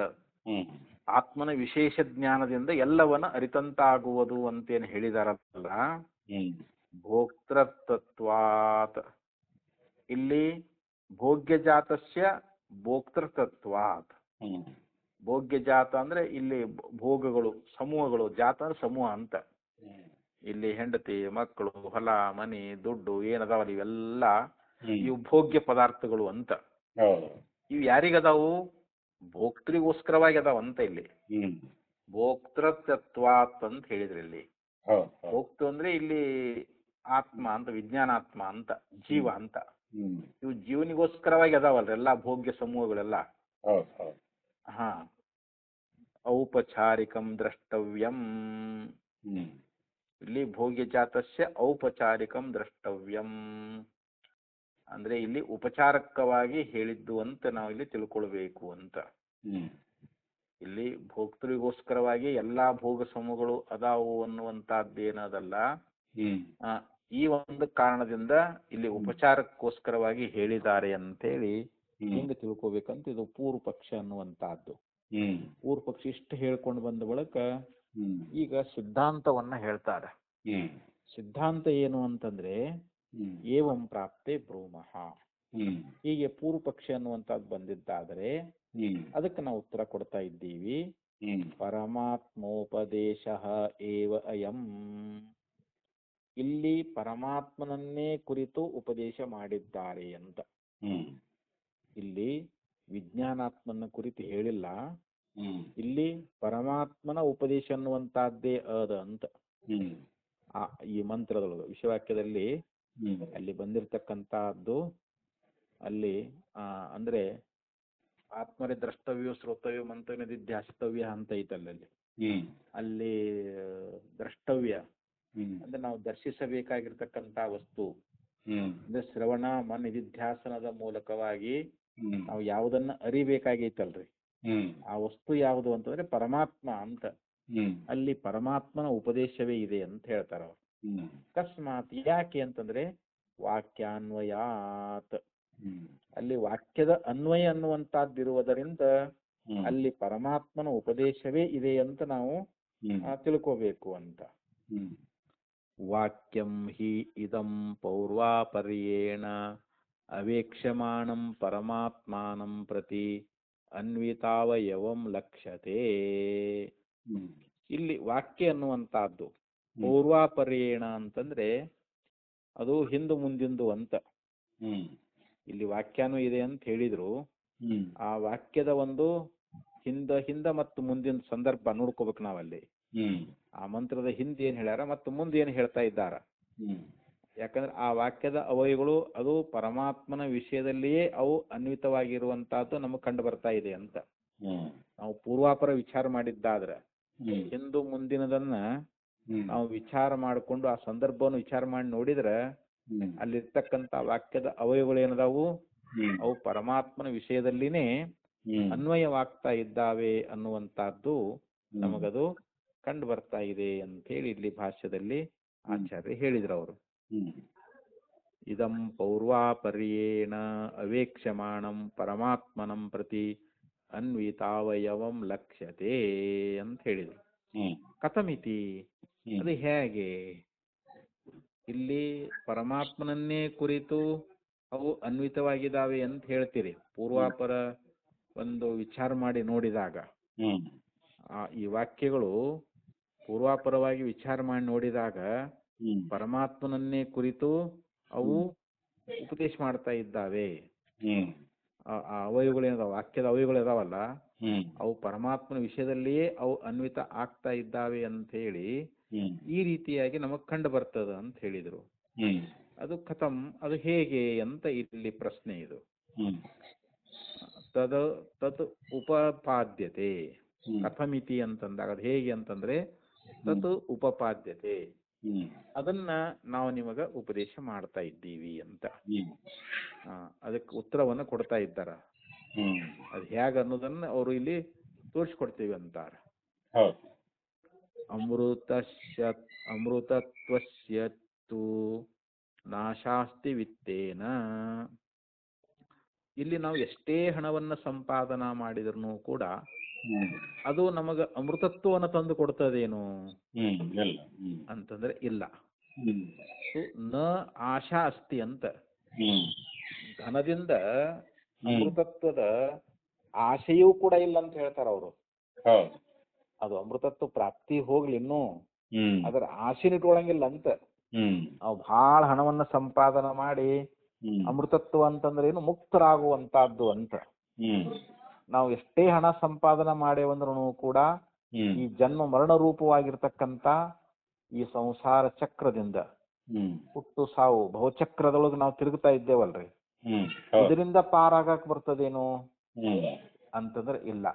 ಆತ್ಮನ ವಿಶೇಷ ಜ್ಞಾನದಿಂದ ಎಲ್ಲವನ್ನ ಅರಿತಂತಾಗುವುದು ಅಂತೇನು ಹೇಳಿದಾರಲ್ಲ, ಭೋಕ್ತೃತತ್ವಾತ್. ಇಲ್ಲಿ ಭೋಗ್ಯಜಾತಸ್ಯ ಭೋಕ್ತೃತತ್ವಾತ್. ಭೋಗ್ಯಜಾತ ಅಂದ್ರೆ ಇಲ್ಲಿ ಭೋಗಗಳು ಸಮೂಹಗಳು, ಜಾತ ಅಂದ್ರೆ ಸಮೂಹ ಅಂತ. ಇಲ್ಲಿ ಹೆಂಡತಿ ಮಕ್ಕಳು ಹೊಲ ಮನಿ ದುಡ್ಡು ಏನದಾವಲ್ಲ ಇವೆಲ್ಲ ಇವು ಭೋಗ್ಯ ಪದಾರ್ಥಗಳು ಅಂತ. ಇವು ಯಾರಿಗದಾವು? ಭೋಕ್ತೃಗೋಸ್ಕರವಾಗಿ ಅದಾವಂತ. ಇಲ್ಲಿ ಭೋಕ್ತೃತತ್ವಾತ್ ಅಂತ ಹೇಳಿದ್ರಿ. ಇಲ್ಲಿ ಭೋಕ್ತೃ ಅಂದ್ರೆ ಇಲ್ಲಿ ಆತ್ಮ ಅಂತ, ವಿಜ್ಞಾನಾತ್ಮ ಅಂತ, ಜೀವ ಅಂತ. ಇವು ಜೀವನಿಗೋಸ್ಕರವಾಗಿ ಅದಾವಲ್ರಿ ಎಲ್ಲಾ ಭೋಗ್ಯ ಸಮೂಹಗಳೆಲ್ಲ. ಹಾ, ಔಪಚಾರಿಕಂ ದ್ರಷ್ಟವ್ಯಂ. ಇಲ್ಲಿ ಭೋಗ್ಯ ಜಾತಸ್ಯ ಔಪಚಾರಿಕಂ ದ್ರಷ್ಟವ್ಯಂ ಅಂದ್ರೆ ಇಲ್ಲಿ ಉಪಚಾರಕವಾಗಿ ಹೇಳಿದ್ದು ಅಂತ ನಾವು ಇಲ್ಲಿ ತಿಳ್ಕೊಳ್ಬೇಕು ಅಂತ. ಇಲ್ಲಿ ಭೋಕ್ತೃಗೋಸ್ಕರವಾಗಿ ಎಲ್ಲಾ ಭೋಗ ಸಮೂಹಗಳು ಅದಾವು ಅನ್ನುವಂತಹದ್ದೇನದಲ್ಲ. ಈ ಒಂದು ಕಾರಣದಿಂದ ಇಲ್ಲಿ ಉಪಚಾರಕ್ಕೋಸ್ಕರವಾಗಿ ಹೇಳಿದ್ದಾರೆ ಅಂತೇಳಿ ಹಿಂಗೆ ತಿಳ್ಕೊಬೇಕಂತ ಇದು ಪೂರ್ವ ಪಕ್ಷ ಅನ್ನುವಂತಹದ್ದು. ಪೂರ್ವ ಪಕ್ಷ ಇಷ್ಟು ಹೇಳ್ಕೊಂಡು ಬಂದ ಬಳಿಕ ಈಗ ಸಿದ್ಧಾಂತವನ್ನ ಹೇಳ್ತಾರೆ. ಸಿದ್ಧಾಂತ ಏನು ಅಂತಂದ್ರೆ ಏವಂ ಪ್ರಾಪ್ತೆ ಬ್ರೂಮಃ. ಹೀಗೆ ಪೂರ್ವ ಪಕ್ಷ ಅನ್ನುವಂಥದ್ದು ಬಂದಿದ್ದಾದರೆ ಅದಕ್ಕೆ ನಾವು ಉತ್ತರ ಕೊಡ್ತಾ ಇದ್ದೀವಿ. ಪರಮಾತ್ಮೋಪದೇಶ ಏವ ಅಯಂ. ಇಲ್ಲಿ ಪರಮಾತ್ಮನನ್ನೇ ಕುರಿತು ಉಪದೇಶ ಮಾಡಿದ್ದಾರೆ ಅಂತ. ಇಲ್ಲಿ ವಿಜ್ಞಾನಾತ್ಮನ ಕುರಿತು ಹೇಳಿಲ್ಲ. ಇಲ್ಲಿ ಪರಮಾತ್ಮನ ಉಪದೇಶ ಅನ್ನುವಂತಹದ್ದೇ ಅದ ಅಂತ. ಈ ಮಂತ್ರದೊಳಗೆ ವಿಷವಾಕ್ಯದಲ್ಲಿ ಅಲ್ಲಿ ಬಂದಿರತಕ್ಕಂತಹದ್ದು ಅಲ್ಲಿ ಅಂದ್ರೆ ಆತ್ಮರೇ ದ್ರಷ್ಟವ್ಯ ಶ್ರೋತವ್ಯ ಮಂತವ್ಯ ನಿಧಿಧ್ಯಾಸಿತವ್ಯ ಅಂತ ಐತಲ್ಲ. ಅಲ್ಲಿ ದ್ರಷ್ಟವ್ಯ ಅಂದ್ರೆ ನಾವು ದರ್ಶಿಸಬೇಕಾಗಿರ್ತಕ್ಕಂತ ವಸ್ತು ಅಂದ್ರೆ ಶ್ರವಣ ನಿಧಿಧ್ಯಾಸನದ ಮೂಲಕವಾಗಿ ನಾವು ಯಾವುದನ್ನ ಅರಿಬೇಕಾಗೈತಲ್ರಿ, ಆ ವಸ್ತು ಯಾವುದು ಅಂತಂದ್ರೆ ಪರಮಾತ್ಮ ಅಂತ. ಅಲ್ಲಿ ಪರಮಾತ್ಮನ ಉಪದೇಶವೇ ಇದೆ ಅಂತ ಹೇಳ್ತಾರ ಅವ್ರು. ಅಕಸ್ಮಾತ್ ಯಾಕೆ ಅಂತಂದ್ರೆ ವಾಕ್ಯಾನ್ವಯಾತ್. ಅಲ್ಲಿ ವಾಕ್ಯದ ಅನ್ವಯ ಅನ್ನುವಂತಹದ್ದಿರುವುದರಿಂದ ಅಲ್ಲಿ ಪರಮಾತ್ಮನ ಉಪದೇಶವೇ ಇದೆ ಅಂತ ನಾವು ತಿಳ್ಕೋಬೇಕು ಅಂತ. ವಾಕ್ಯಂ ಹಿ ಇದಂ ಪೌರ್ವಾಪರ್ಯೇಣ ಅವೇಕ್ಷಮಾಣಂ ಪರಮಾತ್ಮಾನಂ ಪ್ರತಿ ಅನ್ವಿತಾವಯವಂ ಲಕ್ಷ್ಯತೆ. ಇಲ್ಲಿ ವಾಕ್ಯ ಅನ್ನುವಂತಹದ್ದು ಪೂರ್ವಾಪರ್ಯೇಣ ಅಂತಂದ್ರೆ ಅದು ಹಿಂದು ಮುಂದಿಂದು ಅಂತ. ಇಲ್ಲಿ ವಾಕ್ಯನೂ ಇದೆ ಅಂತ ಹೇಳಿದ್ರು. ಆ ವಾಕ್ಯದ ಒಂದು ಹಿಂದ ಮತ್ತು ಮುಂದಿನ ಸಂದರ್ಭ ನೋಡ್ಕೋಬೇಕು ನಾವಲ್ಲಿ. ಆ ಮಂತ್ರದ ಹಿಂದೆ ಏನ್ ಹೇಳ್ಯಾರ ಮತ್ತು ಮುಂದೆ ಏನ್ ಹೇಳ್ತಾ ಇದ್ದಾರ. ಯಾಕಂದ್ರೆ ಆ ವಾಕ್ಯದ ಅವಯಗಳು ಅದು ಪರಮಾತ್ಮನ ವಿಷಯದಲ್ಲಿಯೇ ಅವು ಅನ್ವಿತವಾಗಿರುವಂತಹದ್ದು ನಮಗೆ ಕಂಡು ಬರ್ತಾ ಇದೆ ಅಂತ. ನಾವು ಪೂರ್ವಾಪರ ವಿಚಾರ ಮಾಡಿದ್ದಾದ್ರೆ ಹಿಂದು ಮುಂದಿನದನ್ನ ನಾವು ವಿಚಾರ ಮಾಡಿಕೊಂಡು ಆ ಸಂದರ್ಭವನ್ನು ವಿಚಾರ ಮಾಡಿ ನೋಡಿದ್ರೆ ಅಲ್ಲಿರ್ತಕ್ಕಂಥ ವಾಕ್ಯದ ಅವಯಗಳು ಏನದಾವು ಅವು ಪರಮಾತ್ಮನ ವಿಷಯದಲ್ಲಿನೇ ಅನ್ವಯವಾಗ್ತಾ ಇದ್ದಾವೆ ಅನ್ನುವಂತಹದ್ದು ನಮಗದು ಕಂಡು ಬರ್ತಾ ಇದೆ ಅಂತೇಳಿ ಇಲ್ಲಿ ಭಾಷ್ಯದಲ್ಲಿ ಆಚಾರ್ಯ ಹೇಳಿದ್ರು ಅವರು. ಇದಂ ಪೌರ್ವಾಪರ್ಯೇಣ ಅವೇಕ್ಷಮಾಣಂ ಪರಮಾತ್ಮನಂ ಪ್ರತಿ ಅನ್ವಿತಾವಯವಂ ಲಕ್ಷ್ಯತೆ ಅಂತ ಹೇಳಿದ್ರು. ಕಥಮಿತಿ, ಅದು ಹೇಗೆ? ಇಲ್ಲಿ ಪರಮಾತ್ಮನನ್ನೇ ಕುರಿತು ಅವು ಅನ್ವಿತವಾಗಿದ್ದಾವೆ ಅಂತ ಹೇಳ್ತೀರಿ. ಪೂರ್ವಾಪರ ಒಂದು ವಿಚಾರ ಮಾಡಿ ನೋಡಿದಾಗ ಈ ವಾಕ್ಯಗಳು ಪೂರ್ವಾಪರವಾಗಿ ವಿಚಾರ ಮಾಡಿ ನೋಡಿದಾಗ ಪರಮಾತ್ಮನನ್ನೇ ಕುರಿತು ಅವು ಉಪದೇಶ ಮಾಡ್ತಾ ಇದ್ದಾವೆ. ಅವಯಗಳೇನದಾವ, ವಾಕ್ಯದ ಅವಯಗಳು ಇದಾವಲ್ಲ, ಅವು ಪರಮಾತ್ಮನ ವಿಷಯದಲ್ಲಿಯೇ ಅವು ಅನ್ವಿತ ಆಗ್ತಾ ಇದ್ದಾವೆ ಅಂತ ಹೇಳಿ ಈ ರೀತಿಯಾಗಿ ನಮಗ್ ಕಂಡು ಬರ್ತದ ಅಂತ ಹೇಳಿದ್ರು. ಅದು ಕಥಂ, ಅದು ಹೇಗೆ ಅಂತ ಇಲ್ಲಿ ಪ್ರಶ್ನೆ ಇದು. ತತ್ ಉಪಪಾದ್ಯತೆ. ಕಥಮಿತಿ ಅಂತಂದಾಗ ಅದು ಹೇಗೆ ಅಂತಂದ್ರೆ ತತ್ ಉಪಪಾದ್ಯತೆ, ಅದನ್ನ ನಾವು ನಿಮಗ ಉಪದೇಶ ಮಾಡ್ತಾ ಇದ್ದೀವಿ ಅಂತ. ಅದಕ್ಕೆ ಉತ್ತರವನ್ನು ಕೊಡ್ತಾ ಇದ್ದಾರ. ಅದು ಹೇಗೆ ಅನ್ನೋದನ್ನ ಅವರು ಇಲ್ಲಿ ತೋರಿಸ್ಕೊಡ್ತೀವಿ ಅಂತಾರ. ಅಮೃತತ್ವಸ್ಯತು ನಾಶಾಸ್ತಿ ವಿತ್ತೇನ. ಇಲ್ಲಿ ನಾವು ಎಷ್ಟೇ ಹಣವನ್ನ ಸಂಪಾದನಾ ಮಾಡಿದ್ರು ಕೂಡ ಅದು ನಮಗ ಅಮೃತತ್ವವನ್ನು ತಂದು ಕೊಡ್ತದೇನು ಅಂತಂದ್ರೆ ಇಲ್ಲ. ಹ್ಮ್ ನ ಆಶಾ ಅಸ್ತಿ ಅಂತ. ಹ್ಮ್ ಧನದಿಂದ ಹ್ಮ್ ಅಮೃತತ್ವದ ಆಶೆಯೂ ಕೂಡ ಇಲ್ಲ ಅಂತ ಹೇಳ್ತಾರೆ ಅವರು. ಹೌದು. ಅದು ಅಮೃತತ್ವ ಪ್ರಾಪ್ತಿ ಹೋಗ್ಲಿ ಇನ್ನೂ ಹ್ಮ್ ಅದರ ಆಶೆನ ಇಟ್ಕೊಳಂಗಿಲ್ಲ ಅಂತ. ಹ್ಮ್ ನಾವು ಭಾಳ ಹಣವನ್ನ ಸಂಪಾದನೆ ಮಾಡಿ ಹ್ಮ್ ಅಮೃತತ್ವ ಅಂತಂದ್ರೆ ಏನು ಮುಕ್ತರಾಗುವಂತಹದ್ದು ಅಂತ. ಹ್ಮ್ ನಾವು ಎಷ್ಟೇ ಹಣ ಸಂಪಾದನೆ ಮಾಡೇವಂದ್ರೂ ಕೂಡ ಹ್ಮ್ ಈ ಜನ್ಮ ಮರಣ ರೂಪವಾಗಿರ್ತಕ್ಕಂಥ ಈ ಸಂಸಾರ ಚಕ್ರದಿಂದ ಹ್ಮ್ ಹುಟ್ಟು ಸಾವು ಬಹುಚಕ್ರದೊಳಗೆ ನಾವು ತಿರುಗ್ತಾ ಇದ್ದೇವಲ್ರಿ, ಹ್ಮ್ ಹೌದು. ಇದರಿಂದ ಪಾರಾಗಕ್ ಬರ್ತದೇನು ಹ್ಮ್ ಅಂತಂದ್ರೆ ಇಲ್ಲ.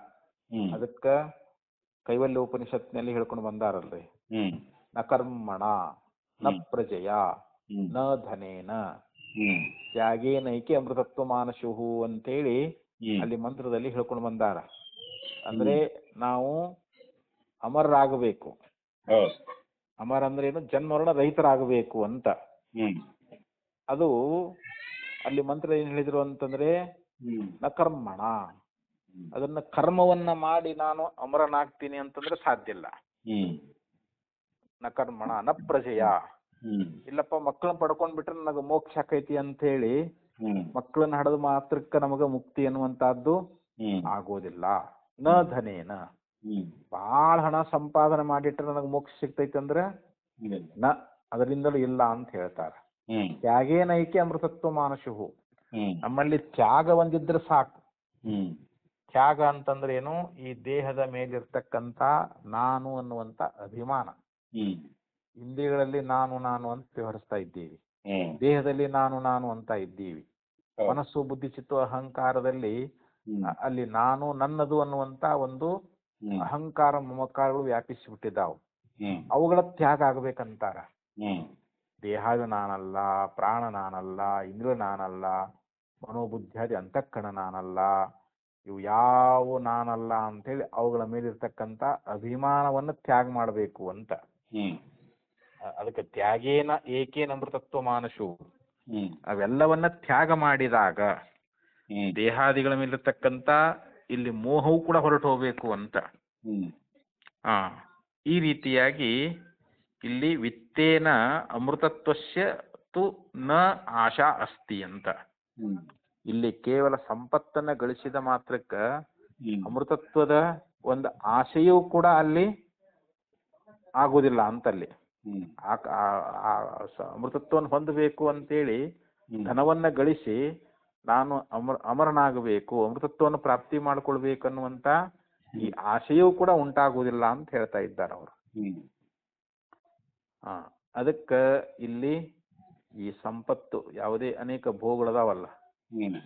ಹ್ಮ್ ಅದಕ್ಕ ಕೈವಲ್ಯ ಉಪನಿಷತ್ನಲ್ಲಿ ಹೇಳ್ಕೊಂಡು ಬಂದಾರಲ್ರಿ, ಹ್ಮ್ ನ ಕರ್ಮಣ ನ ಹ್ಮ್ ಪ್ರಜೆಯ ಹ್ಮ್ ನ ಧನೇನ ಹ್ಮ್ ತ್ಯಾಗೇನೈಕೆ ಅಮೃತತ್ವ ಮಾನಶುಹು ಅಂತೇಳಿ ಹ್ಮ್ ಅಲ್ಲಿ ಮಂತ್ರದಲ್ಲಿ ಹೇಳ್ಕೊಂಡು ಬಂದಾರ. ಅಂದ್ರೆ ನಾವು ಅಮರರಾಗಬೇಕು. ಹೌದು. ಅಮರ ಅಂದ್ರೆ ಏನು, ಜನ್ಮರಣ ರಹಿತರಾಗಬೇಕು ಅಂತ. ಹ್ಮ್ ಅದು ಅಲ್ಲಿ ಮಂತ್ರ ಏನ್ ಹೇಳಿದ್ರು ಅಂತಂದ್ರೆ ಹ್ಮ್ ನ ಕರ್ಮಣ, ಅದನ್ನ ಕರ್ಮವನ್ನ ಮಾಡಿ ನಾನು ಅಮರನಾಗ್ತೀನಿ ಅಂತಂದ್ರೆ ಸಾಧ್ಯ ಇಲ್ಲ. ಹ್ಮ್ ನ ಕರ್ಮಣ ನ ಪ್ರಜೆಯ, ಹ್ಮ್ ಇಲ್ಲಪ್ಪ ಮಕ್ಕಳನ್ನ ಪಡ್ಕೊಂಡ್ ಬಿಟ್ರೆ ನನಗೆ ಮೋಕ್ಷ ಆಕೈತಿ ಅಂತ ಹೇಳಿ ಹ್ಮ್ ಮಕ್ಕಳನ್ನ ಹಡದ ಮಾತ್ರಕ್ಕೆ ನಮಗ ಮುಕ್ತಿ ಅನ್ನುವಂತಹದ್ದು ಹ್ಮ್ ಆಗೋದಿಲ್ಲ. ನ ಧನೇನ, ಹ್ಮ್ ಭಾಳ ಹಣ ಸಂಪಾದನೆ ಮಾಡಿಟ್ರೆ ನನಗೆ ಮೋಕ್ಷ ಸಿಗ್ತೈತೆ ಅಂದ್ರೆ ನ, ಅದರಿಂದಲೂ ಇಲ್ಲ ಅಂತ ಹೇಳ್ತಾರೆ. ಹ್ಮ್ ತ್ಯಾಗೇನೈಕೆ ಅಮೃತತ್ವ ಮಾನಶುಹು, ಹ್ಮ್ ನಮ್ಮಲ್ಲಿ ತ್ಯಾಗ ಒಂದಿದ್ರೆ ಸಾಕು. ಹ್ಮ್ ತ್ಯಾಗ ಅಂತಂದ್ರೆ ಏನು, ಈ ದೇಹದ ಮೇಲಿರ್ತಕ್ಕಂಥ ನಾನು ಅನ್ನುವಂಥ ಅಭಿಮಾನ. ಹ್ಮ್ ಇಂದ್ರಿಯಗಳಲ್ಲಿ ನಾನು ನಾನು ಅಂತ ವ್ಯವಹರಿಸ್ತಾ ಇದ್ದೀವಿ, ಹ್ಮ್ ದೇಹದಲ್ಲಿ ನಾನು ನಾನು ಅಂತ ಇದ್ದೀವಿ. ಹೌದು. ಮನಸ್ಸು ಬುದ್ಧಿ ಚಿತ್ತು ಅಹಂಕಾರದಲ್ಲಿ ಹ್ಮ್ ಅಲ್ಲಿ ನಾನು ನನ್ನದು ಅನ್ನುವಂತ ಒಂದು ಹ್ಮ್ ಅಹಂಕಾರ ಮಮಕಾರಗಳು ವ್ಯಾಪಿಸಿಬಿಟ್ಟಿದ್ದಾವು. ಹ್ಮ್ ಅವುಗಳ ತ್ಯಾಗ ಆಗ್ಬೇಕಂತಾರ. ಹ್ಮ್ ದೇಹಾದಿ ನಾನಲ್ಲ, ಪ್ರಾಣ ನಾನಲ್ಲ, ಇಂದ್ರಿಯ ನಾನಲ್ಲ, ಮನೋಬುದ್ಧಿಯಾದಿ ಅಂತಃಕರಣ ನಾನಲ್ಲ, ಇವು ಯಾವ ನಾನಲ್ಲ ಅಂತೇಳಿ ಅವುಗಳ ಮೇಲಿರ್ತಕ್ಕಂಥ ಅಭಿಮಾನವನ್ನು ತ್ಯಾಗ ಮಾಡಬೇಕು ಅಂತ. ಹ್ಮ್ ಅದಕ್ಕೆ ತ್ಯಾಗೇನ ಏಕೇನ ಅಮೃತತ್ವ ಮಾನಶು, ಹ್ಮ್ ಅವೆಲ್ಲವನ್ನ ತ್ಯಾಗ ಮಾಡಿದಾಗ ಹ್ಮ್ ದೇಹಾದಿಗಳ ಮೇಲಿರ್ತಕ್ಕಂಥ ಇಲ್ಲಿ ಮೋಹವು ಕೂಡ ಹೊರಟು ಹೋಗ್ಬೇಕು ಅಂತ. ಹ್ಮ್ ಆ ಈ ರೀತಿಯಾಗಿ ಇಲ್ಲಿ ವಿತ್ತೇನ ಅಮೃತತ್ವಸ್ಯ ತು ನ ಆಶಾ ಅಸ್ತಿ ಅಂತ. ಹ್ಮ್ ಇಲ್ಲಿ ಕೇವಲ ಸಂಪತ್ತನ್ನ ಗಳಿಸಿದ ಮಾತ್ರಕ್ಕ ಹ್ಮ್ ಅಮೃತತ್ವದ ಒಂದು ಆಶೆಯೂ ಕೂಡ ಅಲ್ಲಿ ಆಗುವುದಿಲ್ಲ ಅಂತಲ್ಲಿ. ಹ್ಮ್ ಅಮೃತತ್ವವನ್ನು ಹೊಂದಬೇಕು ಅಂತೇಳಿ ಹ್ಮ್ ಧನವನ್ನ ಗಳಿಸಿ ನಾನು ಅಮರನಾಗಬೇಕು, ಅಮೃತತ್ವವನ್ನು ಪ್ರಾಪ್ತಿ ಮಾಡ್ಕೊಳ್ಬೇಕು ಅನ್ನುವಂತ ಈ ಆಶೆಯೂ ಕೂಡ ಉಂಟಾಗುವುದಿಲ್ಲ ಅಂತ ಹೇಳ್ತಾ ಇದ್ದಾರೆ ಅವರು. ಹ್ಮ್ ಅದಕ್ಕೆ ಇಲ್ಲಿ ಈ ಸಂಪತ್ತು ಯಾವುದೇ ಅನೇಕ ಭೋಗಗಳದಾವಲ್ಲ, ಹ್ಮ್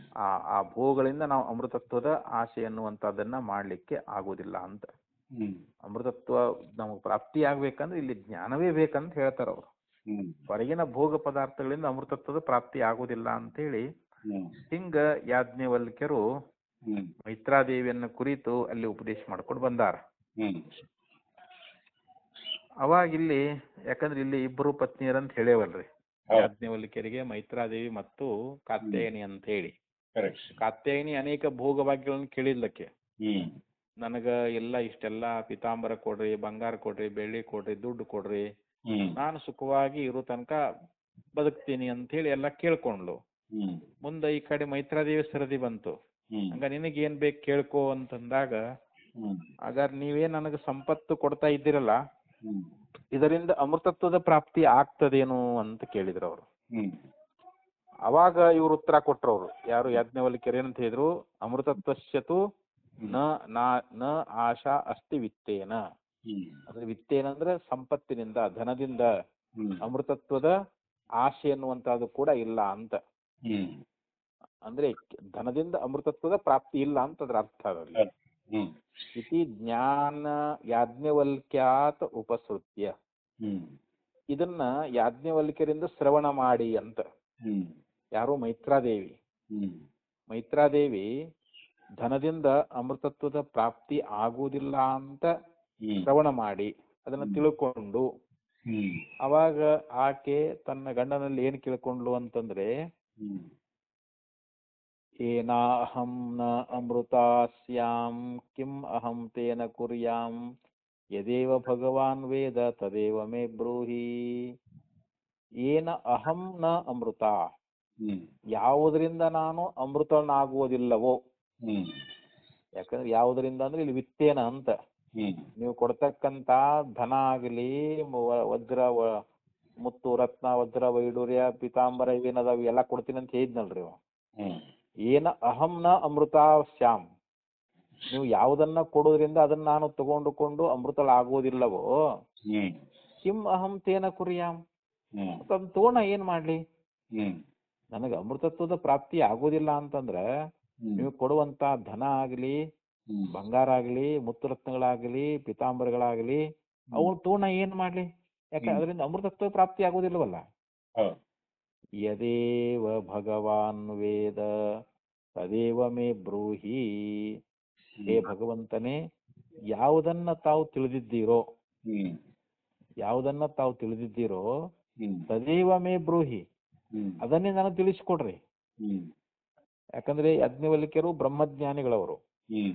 ಆ ಭೋಗಗಳಿಂದ ನಾವು ಅಮೃತತ್ವದ ಆಶೆ ಅನ್ನುವಂಥದ್ದನ್ನ ಮಾಡ್ಲಿಕ್ಕೆ ಆಗೋದಿಲ್ಲ ಅಂತ. ಹ್ಮ್ ಅಮೃತತ್ವ ನಮಗೆ ಪ್ರಾಪ್ತಿ ಆಗ್ಬೇಕಂದ್ರೆ ಇಲ್ಲಿ ಜ್ಞಾನವೇ ಬೇಕಂತ ಹೇಳ್ತಾರ ಅವರು. ಹ್ಮ್ ಹೊರಗಿನ ಭೋಗ ಪದಾರ್ಥಗಳಿಂದ ಅಮೃತತ್ವದ ಪ್ರಾಪ್ತಿ ಆಗೋದಿಲ್ಲ ಅಂತೇಳಿ ಹ್ಮ್ ಹಿಂಗ ಯಾಜ್ಞವಲ್ಕ್ಯರು ಹ್ಮ್ ಮೈತ್ರಾದೇವಿಯನ್ನು ಕುರಿತು ಅಲ್ಲಿ ಉಪದೇಶ ಮಾಡ್ಕೊಂಡು ಬಂದಾರ. ಹ್ಮ್ ಅವಾಗ ಇಲ್ಲಿ ಯಾಕಂದ್ರೆ ಇಲ್ಲಿ ಇಬ್ಬರು ಪತ್ನಿಯರಂತ ಹೇಳೇವಲ್ರಿ, ಹೌದು. ಯಾಜ್ಞವಲ್ಕ್ಯರಿಗೆ ಮೈತ್ರಾದೇವಿ ಮತ್ತು ಕಾತ್ಯಾಯನಿ ಅಂತ ಹೇಳಿ. ಕರೆಕ್ಟ್. ಕಾತ್ಯಾಯನಿ ಅನೇಕ ಭೋಗಭಾಗ್ಯಗಳನ್ನು ಕೇಳಿದ್ಲಕ್ಕೆ, ಹ್ಮ್ ನನಗ ಎಲ್ಲ ಇಷ್ಟೆಲ್ಲ ಪಿತಾಂಬರ ಕೊಡ್ರಿ, ಬಂಗಾರ ಕೊಡ್ರಿ, ಬೆಳ್ಳಿ ಕೊಡ್ರಿ, ದುಡ್ಡು ಕೊಡ್ರಿ, ಹ್ಮ್ ನಾನು ಸುಖವಾಗಿ ಇರೋ ತನಕ ಬದುಕ್ತೀನಿ ಅಂತ ಹೇಳಿ ಎಲ್ಲ ಕೇಳ್ಕೊಂಡ್ಲು. ಹ್ಮ್ ಮುಂದೆ ಈ ಕಡೆ ಮೈತ್ರಾದೇವಿ ಸರದಿ ಬಂತು, ಹ್ಮ್ ಹಂಗ ನಿನಗೇನ್ ಬೇಕು ಕೇಳ್ಕೊ ಅಂತಂದಾಗ, ಹ್ಮ್ ಹಾಗಾದ್ರೆ ನೀವೇ ನನಗೆ ಸಂಪತ್ತು ಕೊಡ್ತಾ ಇದ್ದೀರಲ್ಲ, ಹ್ಮ್ ಇದರಿಂದ ಅಮೃತತ್ವದ ಪ್ರಾಪ್ತಿ ಆಗ್ತದೇನು ಅಂತ ಕೇಳಿದ್ರು ಅವರು. ಹ್ಮ್ ಅವಾಗ ಇವ್ರು ಉತ್ತರ ಕೊಟ್ರು ಅವರು, ಯಾರು ಯಾಜ್ಞವಲ್ಕ್ಯರು ಏನಂತ ಹೇಳಿದ್ರು, ಅಮೃತತ್ವಸ್ಯತು ನ ನ ಆಶಾ ಅಸ್ತಿ ವಿತ್ತೇನ. ಅಂದ್ರೆ ವಿತ್ತೇನ ಅಂದ್ರೆ ಸಂಪತ್ತಿನಿಂದ, ಧನದಿಂದ ಅಮೃತತ್ವದ ಆಶೆ ಅನ್ನುವಂತಹದ್ದು ಕೂಡ ಇಲ್ಲ ಅಂತ. ಅಂದ್ರೆ ಧನದಿಂದ ಅಮೃತತ್ವದ ಪ್ರಾಪ್ತಿ ಇಲ್ಲ ಅಂತ ಅದ್ರ ಅರ್ಥ ಅದರಲ್ಲಿ. ಇತಿ ಜ್ಞಾನ ಯಾಜ್ಞವಲ್ಕ್ಯಾತ್ ಉಪಸೃತ್ಯ, ಇದನ್ನ ಯಾಜ್ಞವಲ್ಕ್ಯರಿಂದ ಶ್ರವಣ ಮಾಡಿ ಅಂತ. ಯಾರು? ಮೈತ್ರಾದೇವಿ. ಮೈತ್ರಾದೇವಿ ಧನದಿಂದ ಅಮೃತತ್ವದ ಪ್ರಾಪ್ತಿ ಆಗುವುದಿಲ್ಲ ಅಂತ ಶ್ರವಣ ಮಾಡಿ ಅದನ್ನ ತಿಳ್ಕೊಂಡು, ಅವಾಗ ಆಕೆ ತನ್ನ ಗಂಡನಲ್ಲಿ ಏನ್ ಕೇಳ್ಕೊಂಡ್ಲು ಅಂತಂದ್ರೆ, ಏನಾಹಂ ನ ಅಮೃತಾಸ್ಯಾಂ ಕಿಂ ಅಹಂ ತೇನ ಕುರ್ಯಾಂ ಯದೇವ ಭಗವಾನ್ ವೇದ ತದೇವ ಮೇ ಬ್ರೂಹಿ. ಏನ ಅಹಂ ನ ಅಮೃತ, ಹ್ಮ್ ಯಾವುದರಿಂದ ನಾನು ಅಮೃತನಾಗುವುದಿಲ್ಲವೋ. ಹ್ಮ್ ಯಾಕಂದ್ರೆ ಯಾವುದರಿಂದ ಅಂದ್ರೆ ಇಲ್ಲಿ ವಿತ್ತೇನ ಅಂತ, ಹ್ಮ್ ನೀವು ಕೊಡ್ತಕ್ಕಂತ ಧನ ಆಗಲಿ, ವಜ್ರ ಮುತ್ತು ರತ್ನ ವಜ್ರ ವೈಡೂರ್ಯ ಪೀತಾಂಬರ ಇವೇನದಾವ ಎಲ್ಲ ಕೊಡ್ತೀನಿ ಅಂತ ಹೇಳಿದ್ನಲ್ರಿ ಅವ. ಹ್ಮ್ ಏನ ಅಹಂನ ಅಮೃತ ಶ್ಯಾಮ್, ನೀವು ಯಾವುದನ್ನ ಕೊಡೋದ್ರಿಂದ ಅದನ್ನ ನಾನು ತಗೊಂಡುಕೊಂಡು ಅಮೃತಳಾಗುವುದಿಲ್ಲವೋ. ಹ್ಮ್ ಕಿಂ ಅಹಂ ತೇನ ಕುರಿಯಾಮ್, ಹ್ಮ್ ಅದನ್ನ ತೋಣ ಏನ್ ಮಾಡ್ಲಿ, ಹ್ಮ್ ನನಗೆ ಅಮೃತತ್ವದ ಪ್ರಾಪ್ತಿ ಆಗೋದಿಲ್ಲ ಅಂತಂದ್ರೆ ನೀವು ಕೊಡುವಂತ ಧನ ಆಗಲಿ, ಹ್ಮ್ ಬಂಗಾರ ಆಗಲಿ, ಮುತ್ತುರತ್ನಗಳಾಗಲಿ, ಪೀತಾಂಬರಗಳಾಗಲಿ, ಅವನು ತೋಣ ಏನ್ ಮಾಡ್ಲಿ, ಯಾಕೆ ಅದರಿಂದ ಅಮೃತತ್ವ ಪ್ರಾಪ್ತಿ ಆಗೋದಿಲ್ವಲ್ಲ. ಹೌದು. ಯದೇವ ಭಗವಾನ್ ವೇದ ತದೇವ ಮೇ ಬ್ರೂಹಿ, ಹೇ ಭಗವಂತನೇ, ಯಾವುದನ್ನ ತಾವು ತಿಳಿದಿದ್ದೀರೋ, ಹ್ಮ್ ಯಾವುದನ್ನ ತಾವು ತಿಳಿದಿದ್ದೀರೋ ಹ್ಮ್ ತದೇವ ಮೇ ಬ್ರೂಹಿ, ಹ್ಮ್ ಅದನ್ನೇ ನಾನು ತಿಳಿಸ್ಕೊಡ್ರಿ. ಹ್ಮ್ ಯಾಕಂದ್ರೆ ಯಾಜ್ಞವಲ್ಕ್ಯರು ಬ್ರಹ್ಮಜ್ಞಾನಿಗಳವರು, ಹ್ಮ್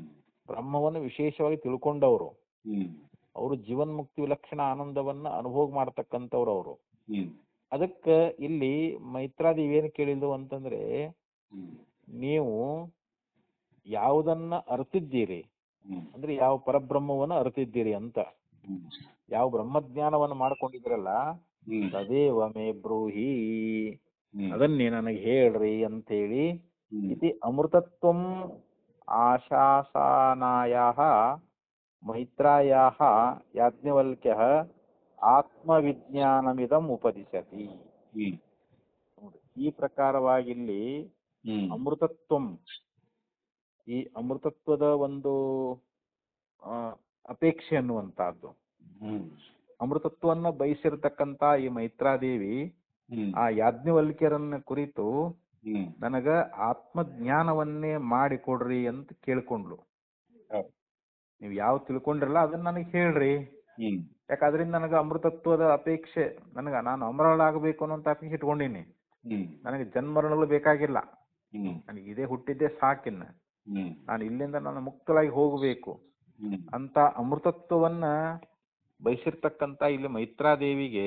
ಬ್ರಹ್ಮವನ್ನು ವಿಶೇಷವಾಗಿ ತಿಳ್ಕೊಂಡವರು, ಹ್ಮ್ ಅವರು ಜೀವನ್ಮುಕ್ತಿ ವಿಲಕ್ಷಣ ಆನಂದವನ್ನ ಅನುಭೋಗ ಮಾಡ್ತಕ್ಕಂಥವ್ರು ಅವರು. ಹ್ಮ್ ಅದಕ್ಕೆ ಇಲ್ಲಿ ಮೈತ್ರಾದೇವಿ ಏನು ಕೇಳಿದ್ಲು ಅಂತಂದ್ರೆ, ಹ್ಮ್ ನೀವು ಯಾವುದನ್ನ ಅರ್ತಿದ್ದೀರಿ ಹ್ಮ್ ಅಂದ್ರೆ ಯಾವ ಪರಬ್ರಹ್ಮವನ್ನು ಅರ್ತಿದ್ದೀರಿ ಅಂತ, ಹ್ಮ್ ಯಾವ ಬ್ರಹ್ಮಜ್ಞಾನವನ್ನು ಮಾಡ್ಕೊಂಡಿದ್ರಲ್ಲ ಹ್ಮ್ ತದೇವ ಮೇ ಬ್ರೂಹಿ, ಹ್ಮ್ ಅದನ್ನೇ ನನಗೆ ಹೇಳ್ರಿ ಅಂತೇಳಿ. ಹ್ಮ್ ಇತಿ ಅಮೃತತ್ವಂ ಆಶಾಸನಾಯಾಹ ಮೈತ್ರಾಯಾಹ ಯಾಜ್ಞವಲ್ಕ್ಯಃ ಆತ್ಮವಿಜ್ಞಾನಮಿದಂ ಉಪದಿಶತಿ. ಹ್ಮ್ ಈ ಪ್ರಕಾರವಾಗಿ ಇಲ್ಲಿ ಹ್ಮ್ ಅಮೃತತ್ವಂ, ಈ ಅಮೃತತ್ವದ ಒಂದು ಅಪೇಕ್ಷೆ ಅನ್ನುವಂತಹದ್ದು, ಹ್ಮ್ ಅಮೃತತ್ವವನ್ನು ಬಯಸಿರ್ತಕ್ಕಂಥ ಈ ಮೈತ್ರಾದೇವಿ ಹ್ಮ್ ಆ ಯಾಜ್ಞವಲ್ಕ್ಯರನ್ನ ಕುರಿತು ಹ್ಮ್ ನನಗ ಆತ್ಮಜ್ಞಾನವನ್ನೇ ಮಾಡಿಕೊಡ್ರಿ ಅಂತ ಕೇಳ್ಕೊಂಡ್ಲು. ಹೌದು. ನೀವು ಯಾವ ತಿಳ್ಕೊಂಡ್ರಲ್ಲ ಅದನ್ನ ನನಗೆ ಹೇಳ್ರಿ, ಹ್ಮ್ ಯಾಕೆ ಅದರಿಂದ ನನಗೆ ಅಮೃತತ್ವದ ಅಪೇಕ್ಷೆ, ನಾನು ಅಮರಳಾಗಬೇಕು ಅನ್ನೋಂಥ ಅಪೇಕ್ಷೆ ಇಟ್ಕೊಂಡಿನಿ, ಹ್ಮ್ ನನಗೆ ಜನ್ಮರಣಗಳು ಬೇಕಾಗಿಲ್ಲ, ಹ್ಮ್ ನನಗೆ ಇದೇ ಹುಟ್ಟಿದ್ದೆ ಸಾಕಿನ್ನ, ಹ್ಮ್ ನಾನು ಇಲ್ಲಿಂದ ನಾನು ಮುಕ್ತಳಾಗಿ ಹೋಗಬೇಕು ಹ್ಮ್ ಅಂತ ಅಮೃತತ್ವವನ್ನ ಬಯಸಿರ್ತಕ್ಕಂಥ ಇಲ್ಲಿ ಮೈತ್ರಾದೇವಿಗೆ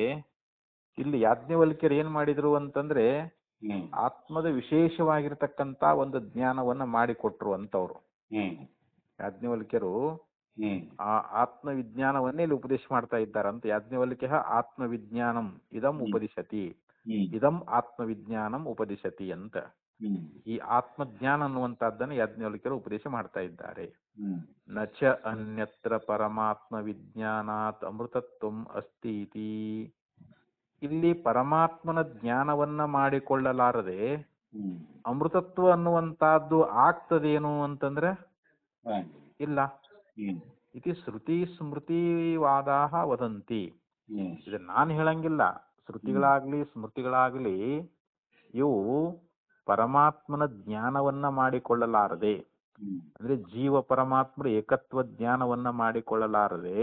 ಇಲ್ಲಿ ಯಾಜ್ಞವಲ್ಕ್ಯರು ಏನ್ ಮಾಡಿದ್ರು ಅಂತಂದ್ರೆ ಹ್ಮ್ ಆತ್ಮದ ವಿಶೇಷವಾಗಿರ್ತಕ್ಕಂಥ ಒಂದು ಜ್ಞಾನವನ್ನ ಮಾಡಿಕೊಟ್ರು ಅಂತವ್ರು. ಹ್ಮ್ ಯಾಜ್ಞವಲ್ಕ್ಯರು ಹ್ಮ್ ಆ ಆತ್ಮವಿಜ್ಞಾನವನ್ನೇ ಇಲ್ಲಿ ಉಪದೇಶ ಮಾಡ್ತಾ ಇದ್ದಾರೆ ಅಂತ. ಯಾಜ್ಞವಲ್ಕ್ಯ ಆತ್ಮವಿಜ್ಞಾನಂ ಇದಂ ಉಪದಿಶತಿ, ಹ್ಮ್ ಇದಂ ಆತ್ಮವಿಜ್ಞಾನಂ ಉಪದಿಶತಿ ಅಂತ. ಹ್ಮ್ ಈ ಆತ್ಮಜ್ಞಾನ ಅನ್ನುವಂತಹದ್ದನ್ನು ಯಾಜ್ಞವಲ್ಕ್ಯರು ಉಪದೇಶ ಮಾಡ್ತಾ ಇದ್ದಾರೆ. ಹ್ಮ್ ನಚ ಅನ್ಯತ್ರ ಪರಮಾತ್ಮ ವಿಜ್ಞಾನಾತ್ ಅಮೃತತ್ವಂ ಅಸ್ತಿ ಇತಿ. ಇಲ್ಲಿ ಪರಮಾತ್ಮನ ಜ್ಞಾನವನ್ನ ಮಾಡಿಕೊಳ್ಳಲಾರದೆ ಹ್ಮ್ ಅಮೃತತ್ವ ಅನ್ನುವಂತಹದ್ದು ಆಗ್ತದೇನು ಅಂತಂದ್ರೆ ಇಲ್ಲ. ಹ್ಮ್ ಇತಿ ಶ್ರುತಿ ಸ್ಮೃತಿವಾದಾಹ ವದಂತಿ. ಹ್ಮ್ ಇದು ನಾನು ಹೇಳಂಗಿಲ್ಲ, ಶ್ರುತಿಗಳಾಗ್ಲಿ ಸ್ಮೃತಿಗಳಾಗ್ಲಿ ಇವು ಪರಮಾತ್ಮನ ಜ್ಞಾನವನ್ನ ಮಾಡಿಕೊಳ್ಳಲಾರದೆ, ಹ್ಮ್ ಅಂದ್ರೆ ಜೀವ ಪರಮಾತ್ಮರ ಏಕತ್ವ ಜ್ಞಾನವನ್ನ ಮಾಡಿಕೊಳ್ಳಲಾರದೆ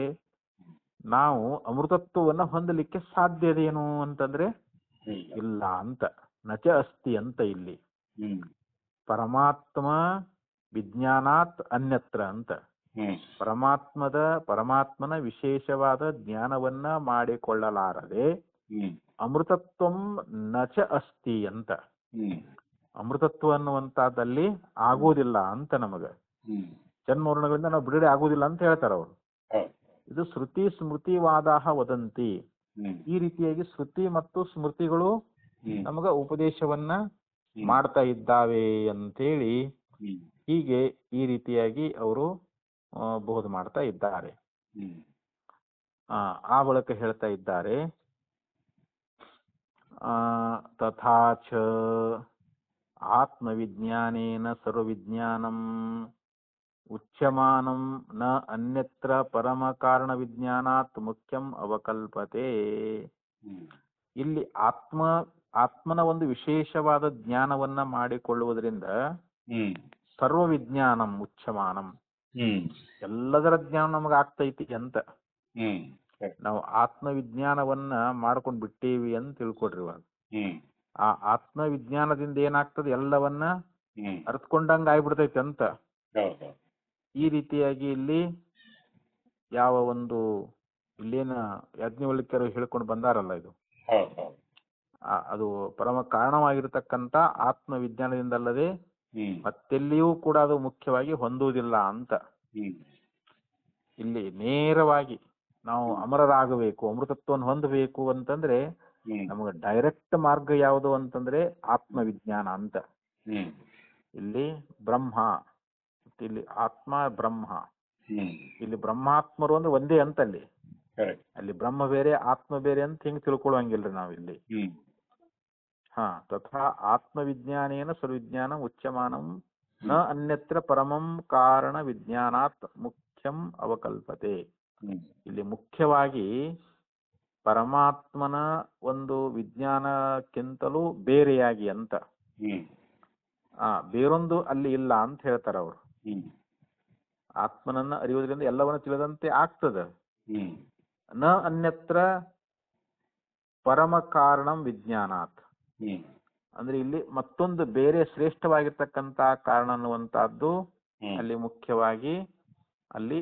ನಾವು ಅಮೃತತ್ವವನ್ನ ಹೊಂದಲಿಕ್ಕೆ ಸಾಧ್ಯದೇನು ಅಂತಂದ್ರೆ ಇಲ್ಲ ಅಂತ. ನಚ ಅಸ್ತಿ ಅಂತ ಇಲ್ಲಿ ಹ್ಮ್ ಪರಮಾತ್ಮ ವಿಜ್ಞಾನಾತ್ ಅನ್ಯತ್ರ ಅಂತ. ಹ್ಮ್ ಪರಮಾತ್ಮನ ವಿಶೇಷವಾದ ಜ್ಞಾನವನ್ನ ಮಾಡಿಕೊಳ್ಳಲಾರದೆ ಹ್ಮ್ ಅಮೃತತ್ವಂ ನಚ ಅಸ್ತಿ ಅಂತ. ಹ್ಮ್ ಅಮೃತತ್ವ ಅನ್ನುವಂತಹದ್ದಲ್ಲಿ ಆಗೋದಿಲ್ಲ ಅಂತ, ನಮಗ ಹ್ಮ್ ಜನ್ಮರಣಗಳಿಂದ ನಾವು ಬಿಡುಗಡೆ ಆಗೋದಿಲ್ಲ ಅಂತ ಹೇಳ್ತಾರ ಅವರು. ಹೌದು. ಇದು ಶ್ರುತಿ ಸ್ಮೃತಿವಾದಾಹ ವದಂತಿ. ಹ್ಮ್ ಈ ರೀತಿಯಾಗಿ ಶ್ರುತಿ ಮತ್ತು ಸ್ಮೃತಿಗಳು ಹ್ಮ್ ನಮಗ ಉಪದೇಶವನ್ನ ಮಾಡ್ತಾ ಇದ್ದಾವೆ ಅಂತೇಳಿ ಹ್ಮ್ ಹೀಗೆ ಈ ರೀತಿಯಾಗಿ ಅವರು ಬೋಧ ಮಾಡ್ತಾ ಇದ್ದಾರೆ. ಹ್ಮ್ ಆ ಬಳಿಕ ಹೇಳ್ತಾ ಇದ್ದಾರೆ, ತಥಾಚ ಆತ್ಮವಿಜ್ಞಾನೇನ ಸರ್ವವಿಜ್ಞಾನಂ ಉಚ್ಯಮಾನಂ ನ ಅನ್ಯತ್ರ ಪರಮ ಕಾರಣ ವಿಜ್ಞಾನಾತ್ ಮುಖ್ಯಂ ಅವಕಲ್ಪತೆ. ಹ್ಮ್ ಇಲ್ಲಿ ಆತ್ಮನ ಒಂದು ವಿಶೇಷವಾದ ಜ್ಞಾನವನ್ನ ಮಾಡಿಕೊಳ್ಳುವುದರಿಂದ ಹ್ಮ್ ಸರ್ವವಿಜ್ಞಾನಂ ಉಚ್ಯಮಾನಂ, ಹ್ಮ್ ಎಲ್ಲದರ ಜ್ಞಾನ ನಮಗೆ ಆಗ್ತೈತಿ ಅಂತ. ಹ್ಮ್ ನಾವು ಆತ್ಮವಿಜ್ಞಾನವನ್ನ ಮಾಡ್ಕೊಂಡ್ ಬಿಟ್ಟೇವಿ ಅಂತ ತಿಳ್ಕೊಡ್ರಿ. ಇವಾಗ ಹ್ಮ್ ಆ ಆತ್ಮವಿಜ್ಞಾನದಿಂದ ಏನಾಗ್ತದೆ, ಎಲ್ಲವನ್ನ ಹ್ಮ್ ಅರ್ತ್ಕೊಂಡಂಗ ಆಗ್ಬಿಡ್ತೈತಿ ಅಂತ. ಹೌದು. ಈ ರೀತಿಯಾಗಿ ಇಲ್ಲಿ ಯಾವ ಒಂದು ಇಲ್ಲೇನ ಯಾಜ್ಞವಲ್ಕ್ಯರು ಹೇಳ್ಕೊಂಡು ಬಂದಾರಲ್ಲ, ಇದು ಹೌದು. ಅದು ಪರಮ ಕಾರಣವಾಗಿರ್ತಕ್ಕಂಥ ಆತ್ಮವಿಜ್ಞಾನದಿಂದಲ್ಲದೆ ಹ್ಮ್ ಮತ್ತೆಲ್ಲಿಯೂ ಕೂಡ ಅದು ಮುಖ್ಯವಾಗಿ ಹೊಂದುವುದಿಲ್ಲ ಅಂತ. ಹ್ಮ್ ಇಲ್ಲಿ ನೇರವಾಗಿ ನಾವು ಅಮರರಾಗಬೇಕು, ಅಮೃತತ್ವವನ್ನು ಹೊಂದಬೇಕು ಅಂತಂದ್ರೆ ಹ್ಮ್ ನಮಗೆ ಡೈರೆಕ್ಟ್ ಮಾರ್ಗ ಯಾವುದು ಅಂತಂದ್ರೆ ಆತ್ಮವಿಜ್ಞಾನ ಅಂತ. ಹ್ಮ್ ಇಲ್ಲಿ ಬ್ರಹ್ಮ, ಇಲ್ಲಿ ಆತ್ಮ ಬ್ರಹ್ಮ, ಹ್ಮ್ ಇಲ್ಲಿ ಬ್ರಹ್ಮಾತ್ಮರು ಅಂದ್ರೆ ಒಂದೇ ಅಂತಲ್ಲಿ. ಕರೆಕ್ಟ್. ಅಲ್ಲಿ ಬ್ರಹ್ಮ ಬೇರೆ ಆತ್ಮ ಬೇರೆ ಅಂತ ಹಿಂಗ್ ತಿಳ್ಕೊಳ್ಳುವಂಗಿಲ್ರಿ ನಾವಿಲ್ಲಿ. ಹ್ಮ್ ತಥಾ ಆತ್ಮವಿಜ್ಞಾನೇನ ಸರ್ವವಿಜ್ಞಾನ ಉಚ್ಯಮಾನಂ ನ ಅನ್ಯತ್ರ ಪರಮಂ ಕಾರಣ ವಿಜ್ಞಾನಾತ್ ಮುಖ್ಯಂ ಅವಕಲ್ಪತೆ. ಹ್ಮ್ ಇಲ್ಲಿ ಮುಖ್ಯವಾಗಿ ಪರಮಾತ್ಮನ ಒಂದು ವಿಜ್ಞಾನಕ್ಕಿಂತಲೂ ಬೇರೆಯಾಗಿ ಅಂತ. ಹ್ಮ್ ಬೇರೊಂದು ಅಲ್ಲಿ ಇಲ್ಲ ಅಂತ ಹೇಳ್ತಾರೆ ಅವರು. ಹ್ಮ್ ಆತ್ಮನನ್ನ ಅರಿಯುವುದರಿಂದ ಎಲ್ಲವನ್ನು ತಿಳಿದಂತೆ ಆಗ್ತದೆ. ಹ್ಮ್ ನ ಅನ್ಯತ್ರ ಪರಮ ಕಾರಣಂ ವಿಜ್ಞಾನಾತ್ ಹ್ಮ್ ಅಂದ್ರೆ ಇಲ್ಲಿ ಮತ್ತೊಂದು ಬೇರೆ ಶ್ರೇಷ್ಠವಾಗಿರ್ತಕ್ಕಂಥ ಕಾರಣ ಅನ್ನುವಂತಹದ್ದು ಹ್ಮ್ ಅಲ್ಲಿ ಮುಖ್ಯವಾಗಿ ಅಲ್ಲಿ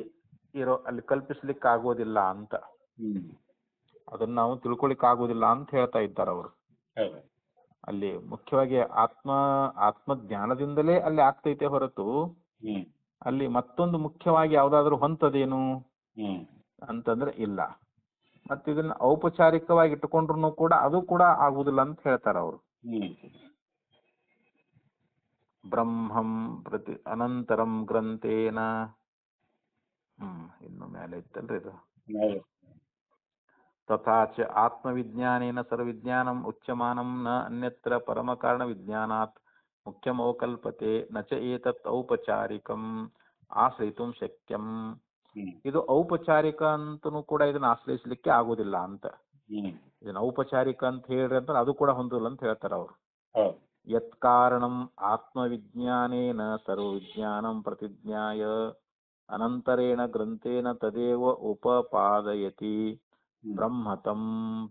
ಕಲ್ಪಿಸ್ಲಿಕ್ಕೆ ಆಗೋದಿಲ್ಲ ಅಂತ. ಹ್ಮ್ ಅದನ್ನ ನಾವು ತಿಳ್ಕೊಳಿಕ್ ಆಗೋದಿಲ್ಲ ಅಂತ ಹೇಳ್ತಾ ಇದ್ದಾರೆ ಅವರು. ಹೌದು. ಅಲ್ಲಿ ಮುಖ್ಯವಾಗಿ ಆತ್ಮಜ್ಞಾನದಿಂದಲೇ ಅಲ್ಲಿ ಆಗ್ತೈತೆ ಹೊರತು ಹ್ಮ್ ಅಲ್ಲಿ ಮತ್ತೊಂದು ಮುಖ್ಯವಾಗಿ ಯಾವ್ದಾದ್ರು ಹೊಂತದೇನು ಹ್ಮ್ ಅಂತಂದ್ರೆ ಇಲ್ಲ. ಮತ್ತೆ ಇದನ್ನ ಔಪಚಾರಿಕವಾಗಿ ಇಟ್ಟುಕೊಂಡ್ರು ಕೂಡ ಅದು ಕೂಡ ಆಗುದಿಲ್ಲ ಅಂತ ಹೇಳ್ತಾರೆ ಅವರು. ಹ್ಮ್ ಬ್ರಹ್ಮಂ ಪ್ರತಿ ಅನಂತರಂ ಗ್ರಂಥೇನ ಇನ್ನು ಮೇಲೆ ಇತ್ತಲ್ರಿ ಇದು. ಹೌದು. ತಥಾ ಚ ಆತ್ಮವಿಜ್ಞಾನೇನ ಸರ್ವವಿಜ್ಞಾನಂ ಉಚ್ಯಮಾನಂ ನ ಅನ್ಯತ್ರ ಪರಮಕಾರಣ ವಿಜ್ಞಾನಾತ್ ಮುಖ್ಯಂ ಅವಕಲ್ಪತೆ ನ ಚ ಏತತ್ ಔಪಚಾರಿಕಂ ಆಶ್ರಯಿತುಂ ಶಕ್ಯಂ. ಹ್ಮ್ ಇದು ಔಪಚಾರಿಕ ಅಂತನೂ ಕೂಡ ಇದನ್ನ ಆಶ್ರಯಿಸಲಿಕ್ಕೆ ಆಗುದಿಲ್ಲ ಅಂತ. ಹ್ಮ್ ಇದನ್ನ ಔಪಚಾರಿಕ ಅಂತ ಹೇಳ್ರಿ ಅಂತ ಅದು ಕೂಡ ಹೊಂದಿಲ್ಲ ಅಂತ ಹೇಳ್ತಾರೆ ಅವರು. ಹೌದು. ಯತ್ ಕಾರಣಂ ಆತ್ಮವಿಜ್ಞಾನೇನ ಸರ್ವವಿಜ್ಞಾನಂ ಪ್ರತಿಜ್ಞಾಯ ಅನಂತರೇಣ ಗ್ರಂಥೇನ ತದೇವ ಉಪಪಾದಯತಿ ಬ್ರಹ್ಮತಂ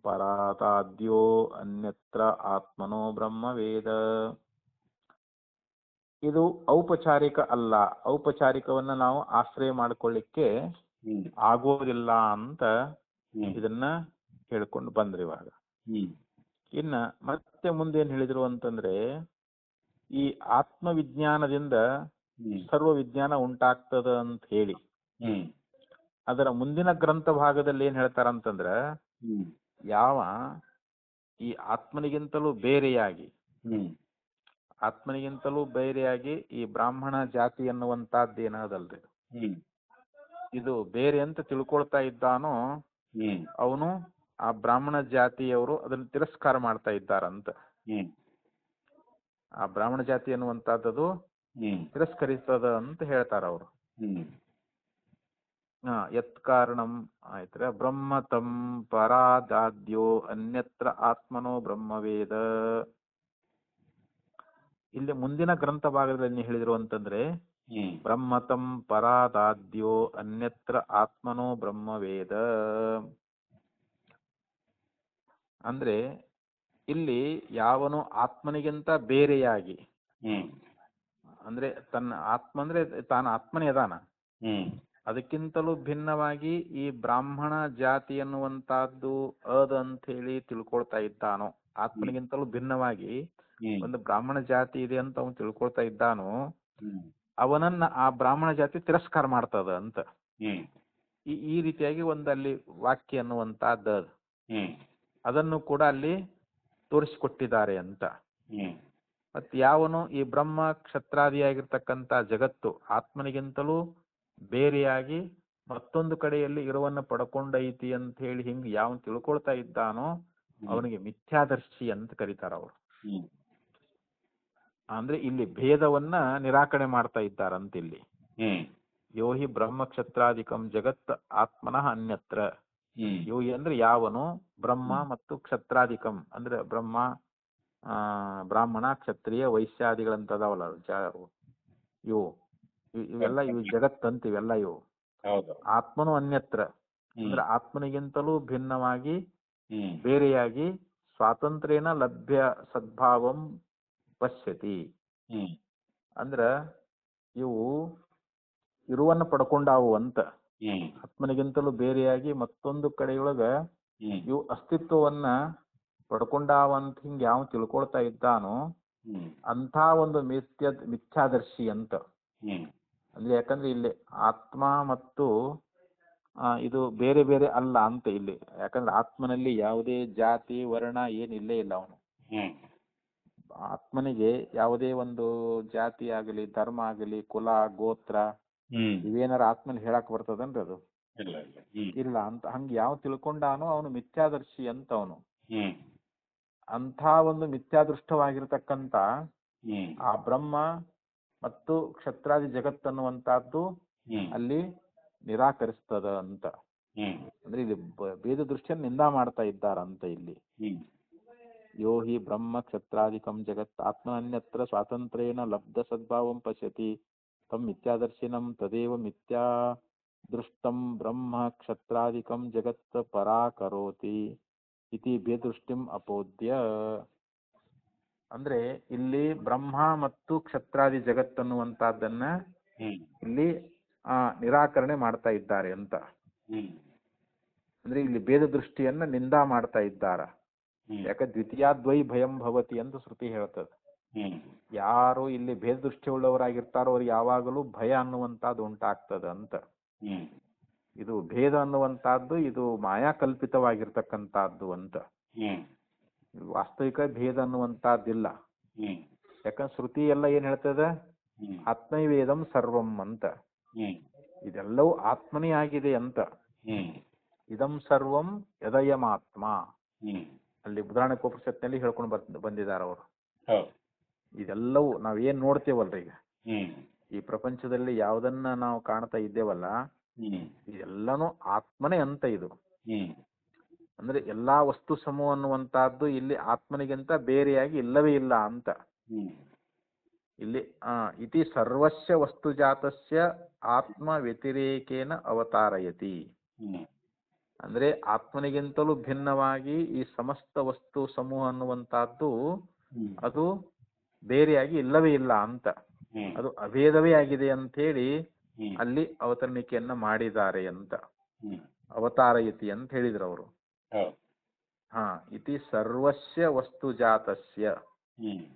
ಪರಾತಾದ್ಯೋ ಅನ್ಯತ್ರ ಆತ್ಮನೋ ಬ್ರಹ್ಮವೇದ. ಇದು ಔಪಚಾರಿಕ ಅಲ್ಲ, ಔಪಚಾರಿಕವನ್ನ ನಾವು ಆಶ್ರಯ ಮಾಡಿಕೊಳ್ಳಿಕ್ಕೆ ಹ್ಮ್ ಆಗೋದಿಲ್ಲ ಅಂತ ಹ್ಮ್ ಇದನ್ನ ಹೇಳ್ಕೊಂಡು ಬಂದ್ರಿ ಇವಾಗ. ಹ್ಮ್ ಇನ್ನ ಮತ್ತೆ ಮುಂದೇನ್ ಹೇಳಿದ್ರು ಅಂತಂದ್ರೆ ಈ ಆತ್ಮವಿಜ್ಞಾನದಿಂದ ಹ್ಮ್ ಸರ್ವ ವಿಜ್ಞಾನ ಉಂಟಾಗ್ತದ ಅಂತ ಹೇಳಿ ಹ್ಮ್ ಅದರ ಮುಂದಿನ ಗ್ರಂಥ ಭಾಗದಲ್ಲಿ ಏನ್ ಹೇಳ್ತಾರಂತಂದ್ರ ಹ್ಮ್ ಯಾವ ಈ ಆತ್ಮನಿಗಿಂತಲೂ ಬೇರೆಯಾಗಿ ಈ ಬ್ರಾಹ್ಮಣ ಜಾತಿ ಅನ್ನುವಂತಹದ್ದು ಏನದಲ್ರಿ ಹ್ಮ್ ಇದು ಬೇರೆ ಅಂತ ತಿಳ್ಕೊಳ್ತಾ ಇದ್ದಾನೋ ಹ್ಮ್ ಅವನು ಆ ಬ್ರಾಹ್ಮಣ ಜಾತಿಯವರು ಅದನ್ನು ತಿರಸ್ಕಾರ ಮಾಡ್ತಾ ಇದ್ದಾರಂತ. ಹ್ಮ್ ಆ ಬ್ರಾಹ್ಮಣ ಜಾತಿ ಅನ್ನುವಂತಹದ್ದು ಹ್ಮ್ ತಿರಸ್ಕರಿಸ್ತದ ಅಂತ ಹೇಳ್ತಾರ ಅವರು. ಹ್ಮ್ ಯತ್ ಕಾರಣಂ ಆಯ್ತರ ಬ್ರಹ್ಮತಂ ಪರಾದಾದ್ಯೋ ಅನ್ಯತ್ರ ಆತ್ಮನೋ ಬ್ರಹ್ಮವೇದ. ಇಲ್ಲಿ ಮುಂದಿನ ಗ್ರಂಥ ಭಾಗದಲ್ಲಿ ಹೇಳಿದ್ರು ಅಂತಂದ್ರೆ ಬ್ರಹ್ಮತಂ ಪರಾದಾದ್ಯೋ ಅನ್ಯತ್ರ ಆತ್ಮನೋ ಬ್ರಹ್ಮವೇದ ಅಂದ್ರೆ ಇಲ್ಲಿ ಯಾವನು ಆತ್ಮನಿಗಿಂತ ಬೇರೆಯಾಗಿ ಅಂದ್ರೆ ತನ್ನ ಆತ್ಮ ಅಂದ್ರೆ ತಾನು ಆತ್ಮನೇ ಅದಾನ, ಅದಕ್ಕಿಂತಲೂ ಭಿನ್ನವಾಗಿ ಈ ಬ್ರಾಹ್ಮಣ ಜಾತಿ ಅನ್ನುವಂತಹದ್ದು ಅಂತ ಹೇಳಿ ತಿಳ್ಕೊಳ್ತಾ ಇದ್ದಾನೋ, ಆತ್ಮನಿಗಿಂತಲೂ ಭಿನ್ನವಾಗಿ ಒಂದು ಬ್ರಾಹ್ಮಣ ಜಾತಿ ಇದೆ ಅಂತ ಅವನು ತಿಳ್ಕೊಳ್ತಾ ಇದ್ದಾನೋ ಅವನನ್ನ ಆ ಬ್ರಾಹ್ಮಣ ಜಾತಿ ತಿರಸ್ಕಾರ ಮಾಡ್ತದ ಅಂತ ಈ ರೀತಿಯಾಗಿ ಒಂದಲ್ಲಿ ವಾಕ್ಯ ಅನ್ನುವಂತಹದ್ದು ಅದನ್ನು ಕೂಡ ಅಲ್ಲಿ ತೋರಿಸಿಕೊಟ್ಟಿದ್ದಾರೆ ಅಂತ. ಮತ್ ಯಾವನು ಈ ಬ್ರಹ್ಮ ಕ್ಷತ್ರಾದಿಯಾಗಿರ್ತಕ್ಕಂಥ ಜಗತ್ತು ಆತ್ಮನಿಗಿಂತಲೂ ಬೇರೆಯಾಗಿ ಮತ್ತೊಂದು ಕಡೆಯಲ್ಲಿ ಇರುವನ್ನ ಪಡ್ಕೊಂಡೈತಿ ಅಂತ ಹೇಳಿ ಹಿಂಗ್ ಯಾವನ್ ತಿಳ್ಕೊಳ್ತಾ ಇದ್ದಾನೋ ಅವನಿಗೆ ಮಿಥ್ಯಾದರ್ಶಿ ಅಂತ ಕರೀತಾರ ಅವರು. ಅಂದ್ರೆ ಇಲ್ಲಿ ಭೇದವನ್ನ ನಿರಾಕರಣೆ ಮಾಡ್ತಾ ಇದ್ದಾರಂತ ಇಲ್ಲಿ. ಯೋಹಿ ಬ್ರಹ್ಮ ಕ್ಷತ್ರಾದಿಕಂ ಜಗತ್ ಆತ್ಮನಃ ಅನ್ಯತ್ರ. ಯೋಹಿ ಅಂದ್ರೆ ಯಾವನು ಬ್ರಹ್ಮ ಮತ್ತು ಕ್ಷತ್ರಾದಿಕಂ ಅಂದ್ರೆ ಬ್ರಾಹ್ಮಣ ಕ್ಷತ್ರಿಯ ವೈಶ್ಯಾದಿಗಳಂತದಾವಲ್ಲ ಇವೆಲ್ಲ ಜಗತ್ತಂತ ಇವೆಲ್ಲ ಇವು. ಆತ್ಮನು ಅನ್ಯತ್ರ ಅಂದ್ರೆ ಆತ್ಮನಿಗಿಂತಲೂ ಭಿನ್ನವಾಗಿ ಬೇರೆಯಾಗಿ ಸ್ವಾತಂತ್ರ್ಯನ ಲಭ್ಯ ಸದ್ಭಾವಂ ಪಶ್ಯತಿ. ಅಂದ್ರ ಇವು ಇರುವನ್ನ ಪಡ್ಕೊಂಡಾವು ಅಂತ. ಆತ್ಮನಿಗಿಂತಲೂ ಬೇರೆಯಾಗಿ ಮತ್ತೊಂದು ಕಡೆಯೊಳಗ ಇವು ಅಸ್ತಿತ್ವವನ್ನ ಪಡ್ಕೊಂಡಾವಂತ ಹಿಂಗೆ ಯಾವ ತಿಳ್ಕೊಳ್ತಾ ಇದ್ದಾನೋ ಅಂಥ ಒಂದು ಮಿಥ್ಯಾದರ್ಶಿ ಅಂತ. ಅಂದ್ರೆ ಯಾಕಂದ್ರೆ ಇಲ್ಲಿ ಆತ್ಮ ಮತ್ತು ಇದು ಬೇರೆ ಬೇರೆ ಅಲ್ಲ ಅಂತ ಇಲ್ಲಿ. ಯಾಕಂದ್ರೆ ಆತ್ಮನಲ್ಲಿ ಯಾವುದೇ ಜಾತಿ ವರ್ಣ ಏನಿಲ್ಲೇ ಇಲ್ಲ. ಅವನು ಆತ್ಮನಿಗೆ ಯಾವುದೇ ಒಂದು ಜಾತಿ ಆಗಲಿ ಧರ್ಮ ಆಗಲಿ ಕುಲ ಗೋತ್ರ ಇವೇನಾರ ಆತ್ಮನಲ್ಲಿ ಹೇಳಕ್ ಬರ್ತದನ್ರಿ? ಅದು ಇಲ್ಲ ಅಂತ. ಹಂಗೆ ಯಾವ ತಿಳ್ಕೊಂಡಾನೋ ಅವನು ಮಿಥ್ಯಾದರ್ಶಿ ಅಂತ. ಅವನು ಅಂಥ ಒಂದು ಮಿಥ್ಯಾದೃಷ್ಟವಾಗಿರ್ತಕ್ಕಂಥ ಆ ಬ್ರಹ್ಮ ಮತ್ತು ಕ್ಷತ್ರಾದಿ ಜಗತ್ತನ್ನುವಂತಹದ್ದು ಅಲ್ಲಿ ನಿರಾಕರಿಸ್ತದ ಅಂತ. ಅಂದ್ರೆ ಇಲ್ಲಿ ಭೇದ ದೃಷ್ಟಿಯನ್ನು ನಿಂದ ಮಾಡ್ತಾ ಇದ್ದಾರಂತ ಇಲ್ಲಿ. ಯೋ ಹಿ ಬ್ರಹ್ಮ ಕ್ಷತ್ರಾದಿಕಂ ಜಗತ್ ಆತ್ಮನ್ಯತ್ರ ಸ್ವಾತಂತ್ರ್ಯೇನ ಲಬ್ಧ ಸದ್ಭಾವಂ ಪಶ್ಯತಿ ತಮ್ ಮಿಥ್ಯಾದರ್ಶಿನಂ ತದೇವ ಮಿಥ್ಯಾ ದೃಷ್ಟಂ ಬ್ರಹ್ಮ ಕ್ಷತ್ರಾದಿಕಂ ಜಗತ್ ಪರಾಕರೋತಿ ಇತಿ ಭೇದೃಷ್ಟಿಂ ಅಪೋದ್ಯ. ಅಂದ್ರೆ ಇಲ್ಲಿ ಬ್ರಹ್ಮ ಮತ್ತು ಕ್ಷತ್ರಾದಿ ಜಗತ್ತನ್ನುವಂತಹದ್ದನ್ನ ಇಲ್ಲಿ ನಿರಾಕರಣೆ ಮಾಡ್ತಾ ಇದ್ದಾರೆ ಅಂತ. ಅಂದ್ರೆ ಇಲ್ಲಿ ಭೇದ ದೃಷ್ಟಿಯನ್ನ ನಿಂದ ಮಾಡ್ತಾ ಇದ್ದಾರ. ಯಾಕೆ ದ್ವಿತೀಯಾದ್ವೈ ಭಯಂ ಭವತಿ ಅಂತ ಶ್ರುತಿ ಹೇಳ್ತದೆ. ಯಾರು ಇಲ್ಲಿ ಭೇದ ದೃಷ್ಟಿ ಉಳ್ಳವರಾಗಿರ್ತಾರೋ ಅವ್ರಿಗೆ ಯಾವಾಗಲೂ ಭಯ ಅನ್ನುವಂತಹದ್ದು ಉಂಟಾಗ್ತದ ಅಂತ. ಇದು ಭೇದ ಅನ್ನುವಂತಹದ್ದು ಇದು ಮಾಯಾ ಕಲ್ಪಿತವಾಗಿರ್ತಕ್ಕಂಥದ್ದು ಅಂತ. ವಾಸ್ತವಿಕ ಭೇದ ಅನ್ನುವಂತಹದ್ದಿಲ್ಲ. ಯಾಕಂದ್ರೆ ಶ್ರುತಿ ಎಲ್ಲ ಏನ್ ಹೇಳ್ತದ? ಆತ್ಮೈವೇದಂ ಸರ್ವಂ ಅಂತ. ಇದೆಲ್ಲವೂ ಆತ್ಮನೇ ಆಗಿದೆ ಅಂತ. ಇದಂ ಸರ್ವಂ ಯದಯಮಾತ್ಮ ಅಲ್ಲಿ ಬೃಹದಾರಣ್ಯಕೋಪನಿಷತ್ನಲ್ಲಿ ಹೇಳ್ಕೊಂಡು ಬಂದಿದ್ದಾರೆ ಅವರು. ಇದೆಲ್ಲವೂ ನಾವೇನ್ ನೋಡ್ತೇವಲ್ರಿ ಈಗ ಈ ಪ್ರಪಂಚದಲ್ಲಿ ಯಾವ್ದನ್ನ ನಾವು ಕಾಣ್ತಾ ಇದ್ದೇವಲ್ಲ ಇದೆಲ್ಲನೂ ಆತ್ಮನೇ ಅಂತ. ಇದು ಅಂದ್ರೆ ಎಲ್ಲಾ ವಸ್ತು ಸಮೂಹ ಅನ್ನುವಂತಹದ್ದು ಇಲ್ಲಿ ಆತ್ಮನಿಗಿಂತ ಬೇರೆಯಾಗಿ ಇಲ್ಲವೇ ಇಲ್ಲ ಅಂತ. ಇಲ್ಲಿ ಇತಿ ಸರ್ವಸ್ಯ ವಸ್ತು ಜಾತಸ್ಯ ಆತ್ಮ ವ್ಯತಿರೇಕೇನ ಅವತಾರಯತಿ. ಅಂದ್ರೆ ಆತ್ಮನಿಗಿಂತಲೂ ಭಿನ್ನವಾಗಿ ಈ ಸಮಸ್ತ ವಸ್ತು ಸಮೂಹ ಅನ್ನುವಂತಹದ್ದು ಅದು ಬೇರೆಯಾಗಿ ಇಲ್ಲವೇ ಇಲ್ಲ ಅಂತ. ಅದು ಅಭೇದವೇ ಆಗಿದೆ ಅಂತ ಹೇಳಿ ಅಲ್ಲಿ ಅವತರಣಿಕೆಯನ್ನ ಮಾಡಿದ್ದಾರೆ ಅಂತ. ಅವತಾರಯತಿ ಅಂತ ಹೇಳಿದ್ರು ಅವರು. ಇತಿ ಸರ್ವಸ್ಯ ವಸ್ತು ಜಾತಸ್ಯ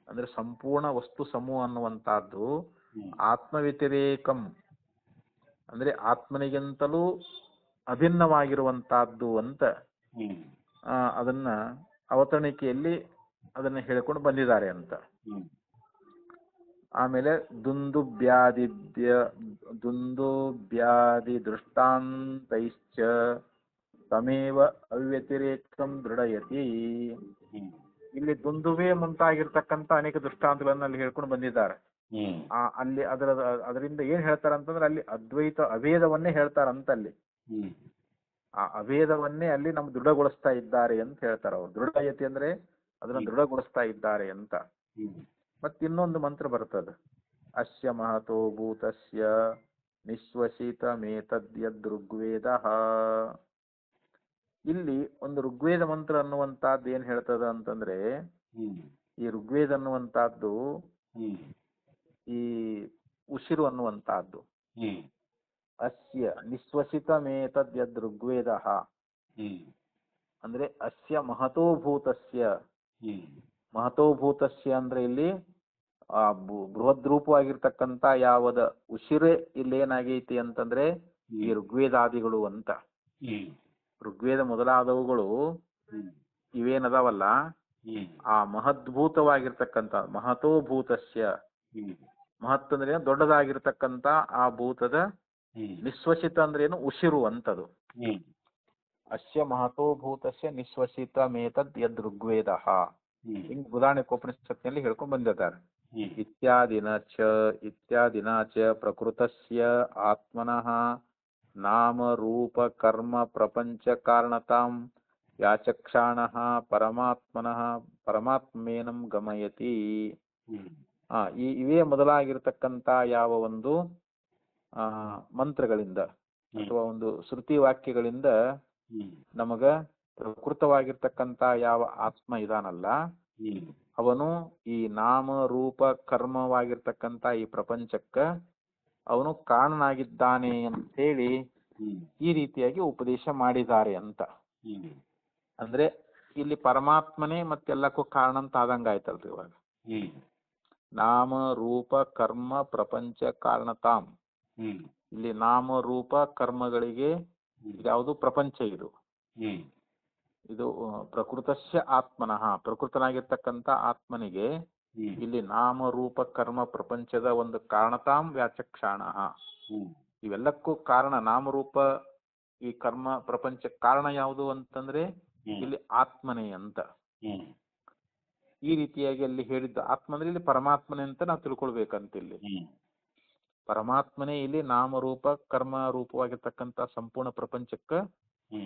ಅಂದ್ರೆ ಸಂಪೂರ್ಣ ವಸ್ತು ಸಮೂಹ ಅನ್ನುವಂತಹದ್ದು ಆತ್ಮ ವ್ಯತಿರೇಕಂ ಅಂದ್ರೆ ಆತ್ಮನಿಗಿಂತಲೂ ಅಭಿನ್ನವಾಗಿರುವಂತಹದ್ದು ಅಂತ ಅದನ್ನ ಅವತರಣಿಕೆಯಲ್ಲಿ ಅದನ್ನ ಹೇಳ್ಕೊಂಡು ಬಂದಿದ್ದಾರೆ ಅಂತ. ಆಮೇಲೆ ದುಂದುಬ್ಯಾದಿ ದೃಷ್ಟಾಂತೈಶ್ಚ ತಮೇವ ಅವ್ಯತಿರೇಕಂ ದೃಢಯತಿ. ಇಲ್ಲಿ ದುಂದುಬೆ ಮುಂತಾಗಿರ್ತಕ್ಕಂಥ ಅನೇಕ ದೃಷ್ಟಾಂತಗಳನ್ನ ಅಲ್ಲಿ ಹೇಳ್ಕೊಂಡು ಬಂದಿದ್ದಾರೆ. ಅಲ್ಲಿ ಅದರಿಂದ ಏನ್ ಹೇಳ್ತಾರಂತಂದ್ರೆ ಅಲ್ಲಿ ಅದ್ವೈತ ಅಭೇದವನ್ನೇ ಹೇಳ್ತಾರಂತ. ಅಲ್ಲಿ ಆ ಅಭೇದವನ್ನೇ ಅಲ್ಲಿ ನಮ್ಗೆ ದೃಢಗೊಳಿಸ್ತಾ ಇದ್ದಾರೆ ಅಂತ ಹೇಳ್ತಾರ ಅವ್ರು. ದೃಢಯತಿ ಅಂದ್ರೆ ಅದನ್ನ ದೃಢಗೊಳಿಸ್ತಾ ಇದ್ದಾರೆ ಅಂತ. ಮತ್ ಇನ್ನೊಂದು ಮಂತ್ರ ಬರ್ತದ, ಅಸ್ಯ ಮಹತೋ ಭೂತಸ್ಯ ನಿಶ್ವಸಿತಮೇತದ್ಯದ್ ಋಗ್ವೇದಃ. ಇಲ್ಲಿ ಒಂದು ಋಗ್ವೇದ ಮಂತ್ರ ಅನ್ನುವಂತಹದ್ದು ಏನ್ ಹೇಳ್ತದ ಅಂತಂದ್ರೆ ಈ ಋಗ್ವೇದ ಅನ್ನುವಂತಹದ್ದು ಈ ಉಸಿರು ಅನ್ನುವಂತಹದ್ದು. ಅಸ್ಯ ನಿಶ್ವಸಿತಮೇತದ್ಯದ್ ಋಗ್ವೇದಃ ಅಂದ್ರೆ ಅಸ್ಯ ಮಹತೋಭೂತಸ್ಯ. ಮಹತೋಭೂತಸ್ಯ ಅಂದ್ರೆ ಇಲ್ಲಿ ಬೃಹದ್ ರೂಪವಾಗಿರ್ತಕ್ಕಂಥ ಯಾವದ ಉಸಿರೇ ಇಲ್ಲಿ ಏನಾಗೈತಿ ಅಂತಂದ್ರೆ ಈ ಋಗ್ವೇದಾದಿಗಳು ಅಂತ. ಋಗ್ವೇದ ಮೊದಲಾದವುಗಳು ಇವೇನದಾವಲ್ಲ ಆ ಮಹದ್ಭೂತವಾಗಿರ್ತಕ್ಕಂಥ ಮಹತೋಭೂತಸ್ಯ. ಮಹತ್ ಅಂದ್ರೆ ದೊಡ್ಡದಾಗಿರ್ತಕ್ಕಂಥ ಆ ಭೂತದ ನಿಶ್ವಸಿತ ಅಂದ್ರೆ ಏನು ಉಸಿರು ಅಂತದು. ಅಸ್ಯ ಮಹತೋಭೂತಸ್ಯ ನಿಶ್ವಸಿತಮೇತದ್ ಯದ್ ಋಗ್ವೇದಃ ಹಿಂಗ್ ಬೃಹದಾರಣ್ಯಕೋಪನಿಷತ್ನಲ್ಲಿ ಹೇಳ್ಕೊಂಡು ಬಂದಿದ್ದಾರೆ. ಇತ್ಯಾದಿನ ಚ ಪ್ರಕೃತಸ್ಯ ಆತ್ಮನಃ ನಾಮ ರೂಪ ಕರ್ಮ ಪ್ರಪಂಚ ಕಾರಣತಾಂ ಯಾಚಕ್ಷಾಣಃ ಪರಮಾತ್ಮೇನಂ ಗಮಯತಿ. ಇವೇ ಮೊದಲಾಗಿರ್ತಕ್ಕಂಥ ಯಾವ ಒಂದು ಮಂತ್ರಗಳಿಂದ ಅಥವಾ ಒಂದು ಶ್ರುತಿ ವಾಕ್ಯಗಳಿಂದ ನಮಗ ಪ್ರಕೃತವಾಗಿರ್ತಕ್ಕಂಥ ಯಾವ ಆತ್ಮ ಇದಾನಲ್ಲ ಅವನು ಈ ನಾಮ ರೂಪ ಕರ್ಮವಾಗಿರ್ತಕ್ಕಂಥ ಈ ಪ್ರಪಂಚಕ್ಕ ಅವನು ಕಾರಣನಾಗಿದ್ದಾನೆ ಅಂತ ಹೇಳಿ ಈ ರೀತಿಯಾಗಿ ಉಪದೇಶ ಮಾಡಿದ್ದಾರೆ ಅಂತ. ಅಂದ್ರೆ ಇಲ್ಲಿ ಪರಮಾತ್ಮನೇ ಮತ್ತೆಲ್ಲಕ್ಕೂ ಕಾರಣ ಅಂತ ಆದಂಗ ಆಯ್ತಲ್ರಿ ಇವಾಗ. ಹ್ಮ್ ನಾಮ ರೂಪ ಕರ್ಮ ಪ್ರಪಂಚ ಕಾರಣತಾಂ. ಹ್ಮ್ ಇಲ್ಲಿ ನಾಮ ರೂಪ ಕರ್ಮಗಳಿಗೆ ಯಾವುದು ಪ್ರಪಂಚ ಇದು. ಹ್ಮ್ ಇದು ಪ್ರಕೃತಸ್ಯ ಆತ್ಮನಃ, ಪ್ರಕೃತನಾಗಿರ್ತಕ್ಕಂಥ ಆತ್ಮನಿಗೆ ಹ್ಮ್ ಇಲ್ಲಿ ನಾಮ ರೂಪ ಕರ್ಮ ಪ್ರಪಂಚದ ಒಂದು ಕಾರಣತಾಂ ವ್ಯಾಚಕ್ಷಾಣ. ಹ್ಮ್ ಇವೆಲ್ಲಕ್ಕೂ ಕಾರಣ ನಾಮರೂಪ ಈ ಕರ್ಮ ಪ್ರಪಂಚ ಕಾರಣ ಯಾವುದು ಅಂತಂದ್ರೆ ಇಲ್ಲಿ ಆತ್ಮನೇ ಅಂತ. ಹ್ಮ್ ಈ ರೀತಿಯಾಗಿ ಅಲ್ಲಿ ಹೇಳಿದ್ದು ಆತ್ಮ ಅಂದ್ರೆ ಇಲ್ಲಿ ಪರಮಾತ್ಮನೇ ಅಂತ ನಾವು ತಿಳ್ಕೊಳ್ಬೇಕಂತ. ಇಲ್ಲಿ ಹ್ಮ್ ಪರಮಾತ್ಮನೇ ಇಲ್ಲಿ ನಾಮರೂಪ ಕರ್ಮ ರೂಪವಾಗಿರ್ತಕ್ಕಂಥ ಸಂಪೂರ್ಣ ಪ್ರಪಂಚಕ್ಕ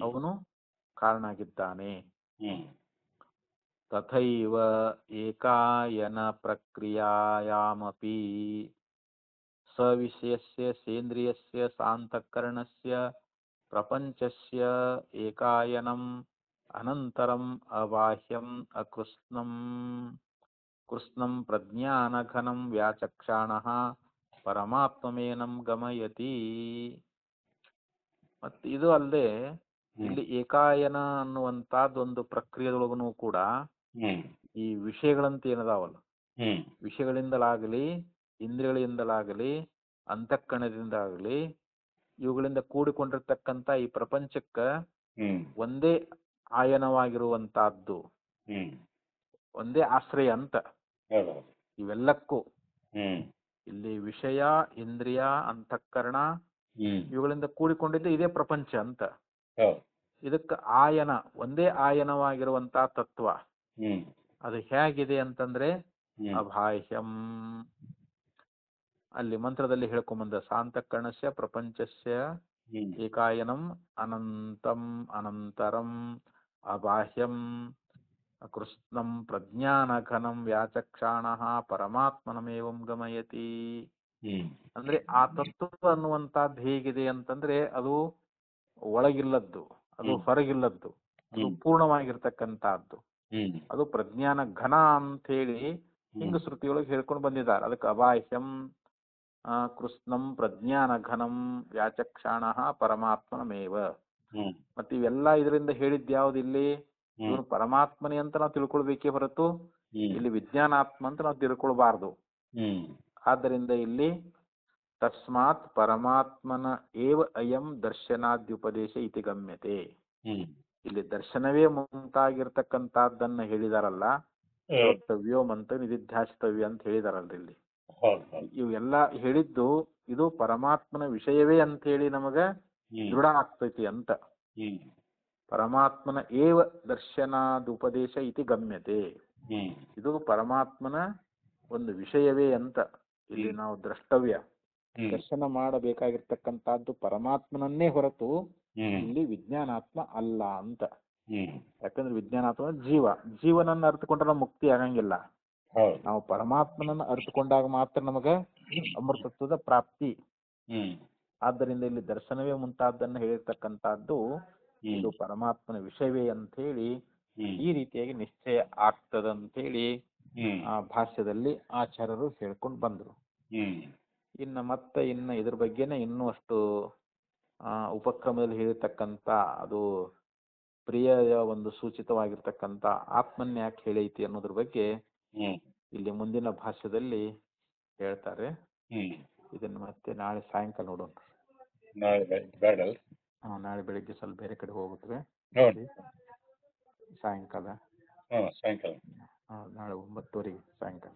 ಅವನು ಕಾರಣ ಆಗಿದ್ದಾನೆ. ಹ್ಮ್ ತಥೈವ ಏಕಾಯನ ಪ್ರಕ್ರಿಯಾಯಾಮಪಿ ಸವಿಷಯಸ್ಯ ಸೇಂದ್ರಿಯಸ್ಯ ಸಾಂತಃಕರಣಸ್ಯ ಪ್ರಪಂಚಸ್ಯ ಏಕಾಯನಂ ಅನಂತರಂ ಅಬಾಹ್ಯಂ ಅಕೃಷ್ಣಂ ಕೃಷ್ಣಂ ಪ್ರಜ್ಞಾನಘನಂ ವ್ಯಾಚಕ್ಷಾಣಃ ಪರಮಾತ್ಮಮೇನಂ ಗಮಯತಿ. ಮತ್ತು ಇದು ಅಲ್ಲದೆ ಇಲ್ಲಿ ಏಕಾಯನ ಅನ್ನುವಂತಹದ್ದೊಂದು ಪ್ರಕ್ರಿಯೆದೊಳಗೂ ಕೂಡ ಈ ವಿಷಯಗಳಂತ ಏನದಾವಲ್ಲ, ವಿಷಯಗಳಿಂದಲಾಗಲಿ ಇಂದ್ರಿಯಗಳಿಂದಲಾಗಲಿ ಅಂತಃಕರಣದಿಂದಾಗಲಿ ಇವುಗಳಿಂದ ಕೂಡಿಕೊಂಡಿರ್ತಕ್ಕಂಥ ಈ ಪ್ರಪಂಚಕ್ಕ ಒಂದೇ ಆಯನವಾಗಿರುವಂತಹದ್ದು, ಒಂದೇ ಆಶ್ರಯ ಅಂತ. ಇವೆಲ್ಲಕ್ಕೂ ಇಲ್ಲಿ ವಿಷಯ ಇಂದ್ರಿಯ ಅಂತಃಕರಣ ಇವುಗಳಿಂದ ಕೂಡಿಕೊಂಡಿದ್ದು ಇದೇ ಪ್ರಪಂಚ ಅಂತ. ಇದಕ್ಕೆ ಆಯನ ಒಂದೇ ಆಯನವಾಗಿರುವಂತಹ ತತ್ವ ಅದು ಹೇಗಿದೆ ಅಂತಂದ್ರೆ ಅಬಾಹ್ಯಂ. ಅಲ್ಲಿ ಮಂತ್ರದಲ್ಲಿ ಹೇಳ್ಕೊಂಬಂದ ಸಾಂತಃಕರಣಸ್ಯ ಪ್ರಪಂಚಸ್ಯ ಏಕಾಯನಂ ಅನಂತಂ ಅನಂತರಂ ಅಬಾಹ್ಯಂ ಕೃಷ್ಣಂ ಪ್ರಜ್ಞಾನಘನಂ ವ್ಯಾಚಕ್ಷಾಣಃ ಪರಮಾತ್ಮನಮೇವಂ ಗಮಯತಿ. ಅಂದ್ರೆ ಆ ತತ್ವ ಅನ್ನುವಂತಹದ್ದು ಹೇಗಿದೆ ಅಂತಂದ್ರೆ ಅದು ಒಳಗಿಲ್ಲದ್ದು, ಅದು ಹೊರಗಿಲ್ಲದ್ದು, ಅದು ಪೂರ್ಣವಾಗಿರ್ತಕ್ಕಂತಹದ್ದು, ಅದು ಪ್ರಜ್ಞಾನ ಘನ ಅಂತ ಹೇಳಿ ಹಿಂಗ ಶ್ರುತಿಯೊಳಗೆ ಹೇಳ್ಕೊಂಡು ಬಂದಿದ್ದಾರೆ. ಅದಕ್ಕೆ ಅಬಾಹ್ಯಂ ಕೃಷ್ಣಂ ಪ್ರಜ್ಞಾನ ಘನಂ ವ್ಯಾಚಕ್ಷಾಣಃ ಪರಮಾತ್ಮನಮೇವ. ಮತ್ತೆ ಇವೆಲ್ಲ ಇದರಿಂದ ಹೇಳಿದ್ಯಾವ್ದು ಇಲ್ಲಿ ಇವನು ಪರಮಾತ್ಮನೇ ಅಂತ ನಾವು ತಿಳ್ಕೊಳ್ಬೇಕೇ ಹೊರತು ಇಲ್ಲಿ ವಿಜ್ಞಾನಾತ್ಮ ಅಂತ ನಾವು ತಿಳ್ಕೊಳ್ಬಾರ್ದು. ಆದ್ದರಿಂದ ಇಲ್ಲಿ ತಸ್ಮಾತ್ ಪರಮಾತ್ಮನ ಏವ ಅಯಂ ದರ್ಶನಾದ್ಯುಪದೇಶ ಇತಿ ಗಮ್ಯತೆ. ಇಲ್ಲಿ ದರ್ಶನವೇ ಮುಂತಾಗಿರ್ತಕ್ಕಂಥದ್ದನ್ನ ಹೇಳಿದಾರಲ್ಲ, ವಕ್ತವ್ಯೋ ಮಂತ ನಿಧಿಧ್ಯಾಸಿತವ್ಯ ಅಂತ ಹೇಳಿದಾರಲ್ರಿ ಇಲ್ಲಿ. ಇವೆಲ್ಲ ಹೇಳಿದ್ದು ಇದು ಪರಮಾತ್ಮನ ವಿಷಯವೇ ಅಂತ ಹೇಳಿ ನಮಗ ದೃಢ ಆಗ್ತೈತಿ ಅಂತ. ಪರಮಾತ್ಮನ ಏವ ದರ್ಶನಾದುಪದೇಶ ಇತಿ ಗಮ್ಯತೆ. ಇದು ಪರಮಾತ್ಮನ ಒಂದು ವಿಷಯವೇ ಅಂತ ಇಲ್ಲಿ ನಾವು ದ್ರಷ್ಟವ್ಯ, ದರ್ಶನ ಮಾಡಬೇಕಾಗಿರ್ತಕ್ಕಂಥದ್ದು ಪರಮಾತ್ಮನನ್ನೇ ಹೊರತು ಇಲ್ಲಿ ವಿಜ್ಞಾನಾತ್ಮ ಅಲ್ಲ ಅಂತ. ಯಾಕಂದ್ರೆ ವಿಜ್ಞಾನಾತ್ಮ ಜೀವನನ್ನ ಅರ್ಥಕೊಂಡ್ರೆ ನಾವು ಮುಕ್ತಿ ಆಗಂಗಿಲ್ಲ. ನಾವು ಪರಮಾತ್ಮನನ್ನ ಅರ್ಥಕೊಂಡಾಗ ಮಾತ್ರ ನಮಗ ಅಮೃತತ್ವದ ಪ್ರಾಪ್ತಿ. ಆದ್ದರಿಂದ ಇಲ್ಲಿ ದರ್ಶನವೇ ಮುಂತಾದನ್ನ ಹೇಳಿರ್ತಕ್ಕಂಥದ್ದು ಇದು ಪರಮಾತ್ಮನ ವಿಷಯವೇ ಅಂತ ಹೇಳಿ ಈ ರೀತಿಯಾಗಿ ನಿಶ್ಚಯ ಆಗ್ತದಂತ ಹೇಳಿ ಆ ಭಾಷ್ಯದಲ್ಲಿ ಆಚಾರ್ಯರು ಹೇಳ್ಕೊಂಡು ಬಂದ್ರು. ಇನ್ನು ಇದ್ರ ಬಗ್ಗೆನೆ ಇನ್ನೂ ಅಷ್ಟು ಉಪಕ್ರಮದಲ್ಲಿ ಹೇಳಿರ್ತಕ್ಕಂಥ ಅದು ಪ್ರಿಯ ಒಂದು ಸೂಚಿತವಾಗಿರ್ತಕ್ಕಂಥ ಆತ್ಮನ್ ಯಾಕೆ ಹೇಳೈತಿ ಅನ್ನೋದ್ರ ಬಗ್ಗೆ ಇಲ್ಲಿ ಮುಂದಿನ ಭಾಷ್ಯದಲ್ಲಿ ಹೇಳ್ತಾರೆ. ಇದನ್ನ ಮತ್ತೆ ನಾಳೆ ಸಾಯಂಕಾಲ ನೋಡೋಣ. ನಾಳೆ ಬೆಳಿಗ್ಗೆ ಸ್ವಲ್ಪ ಬೇರೆ ಕಡೆ ಹೋಗುತ್ತವೆ. ಸಾಯಂಕಾಲ ನಾಳೆ 9:00 ಸಾಯಂಕಾಲ.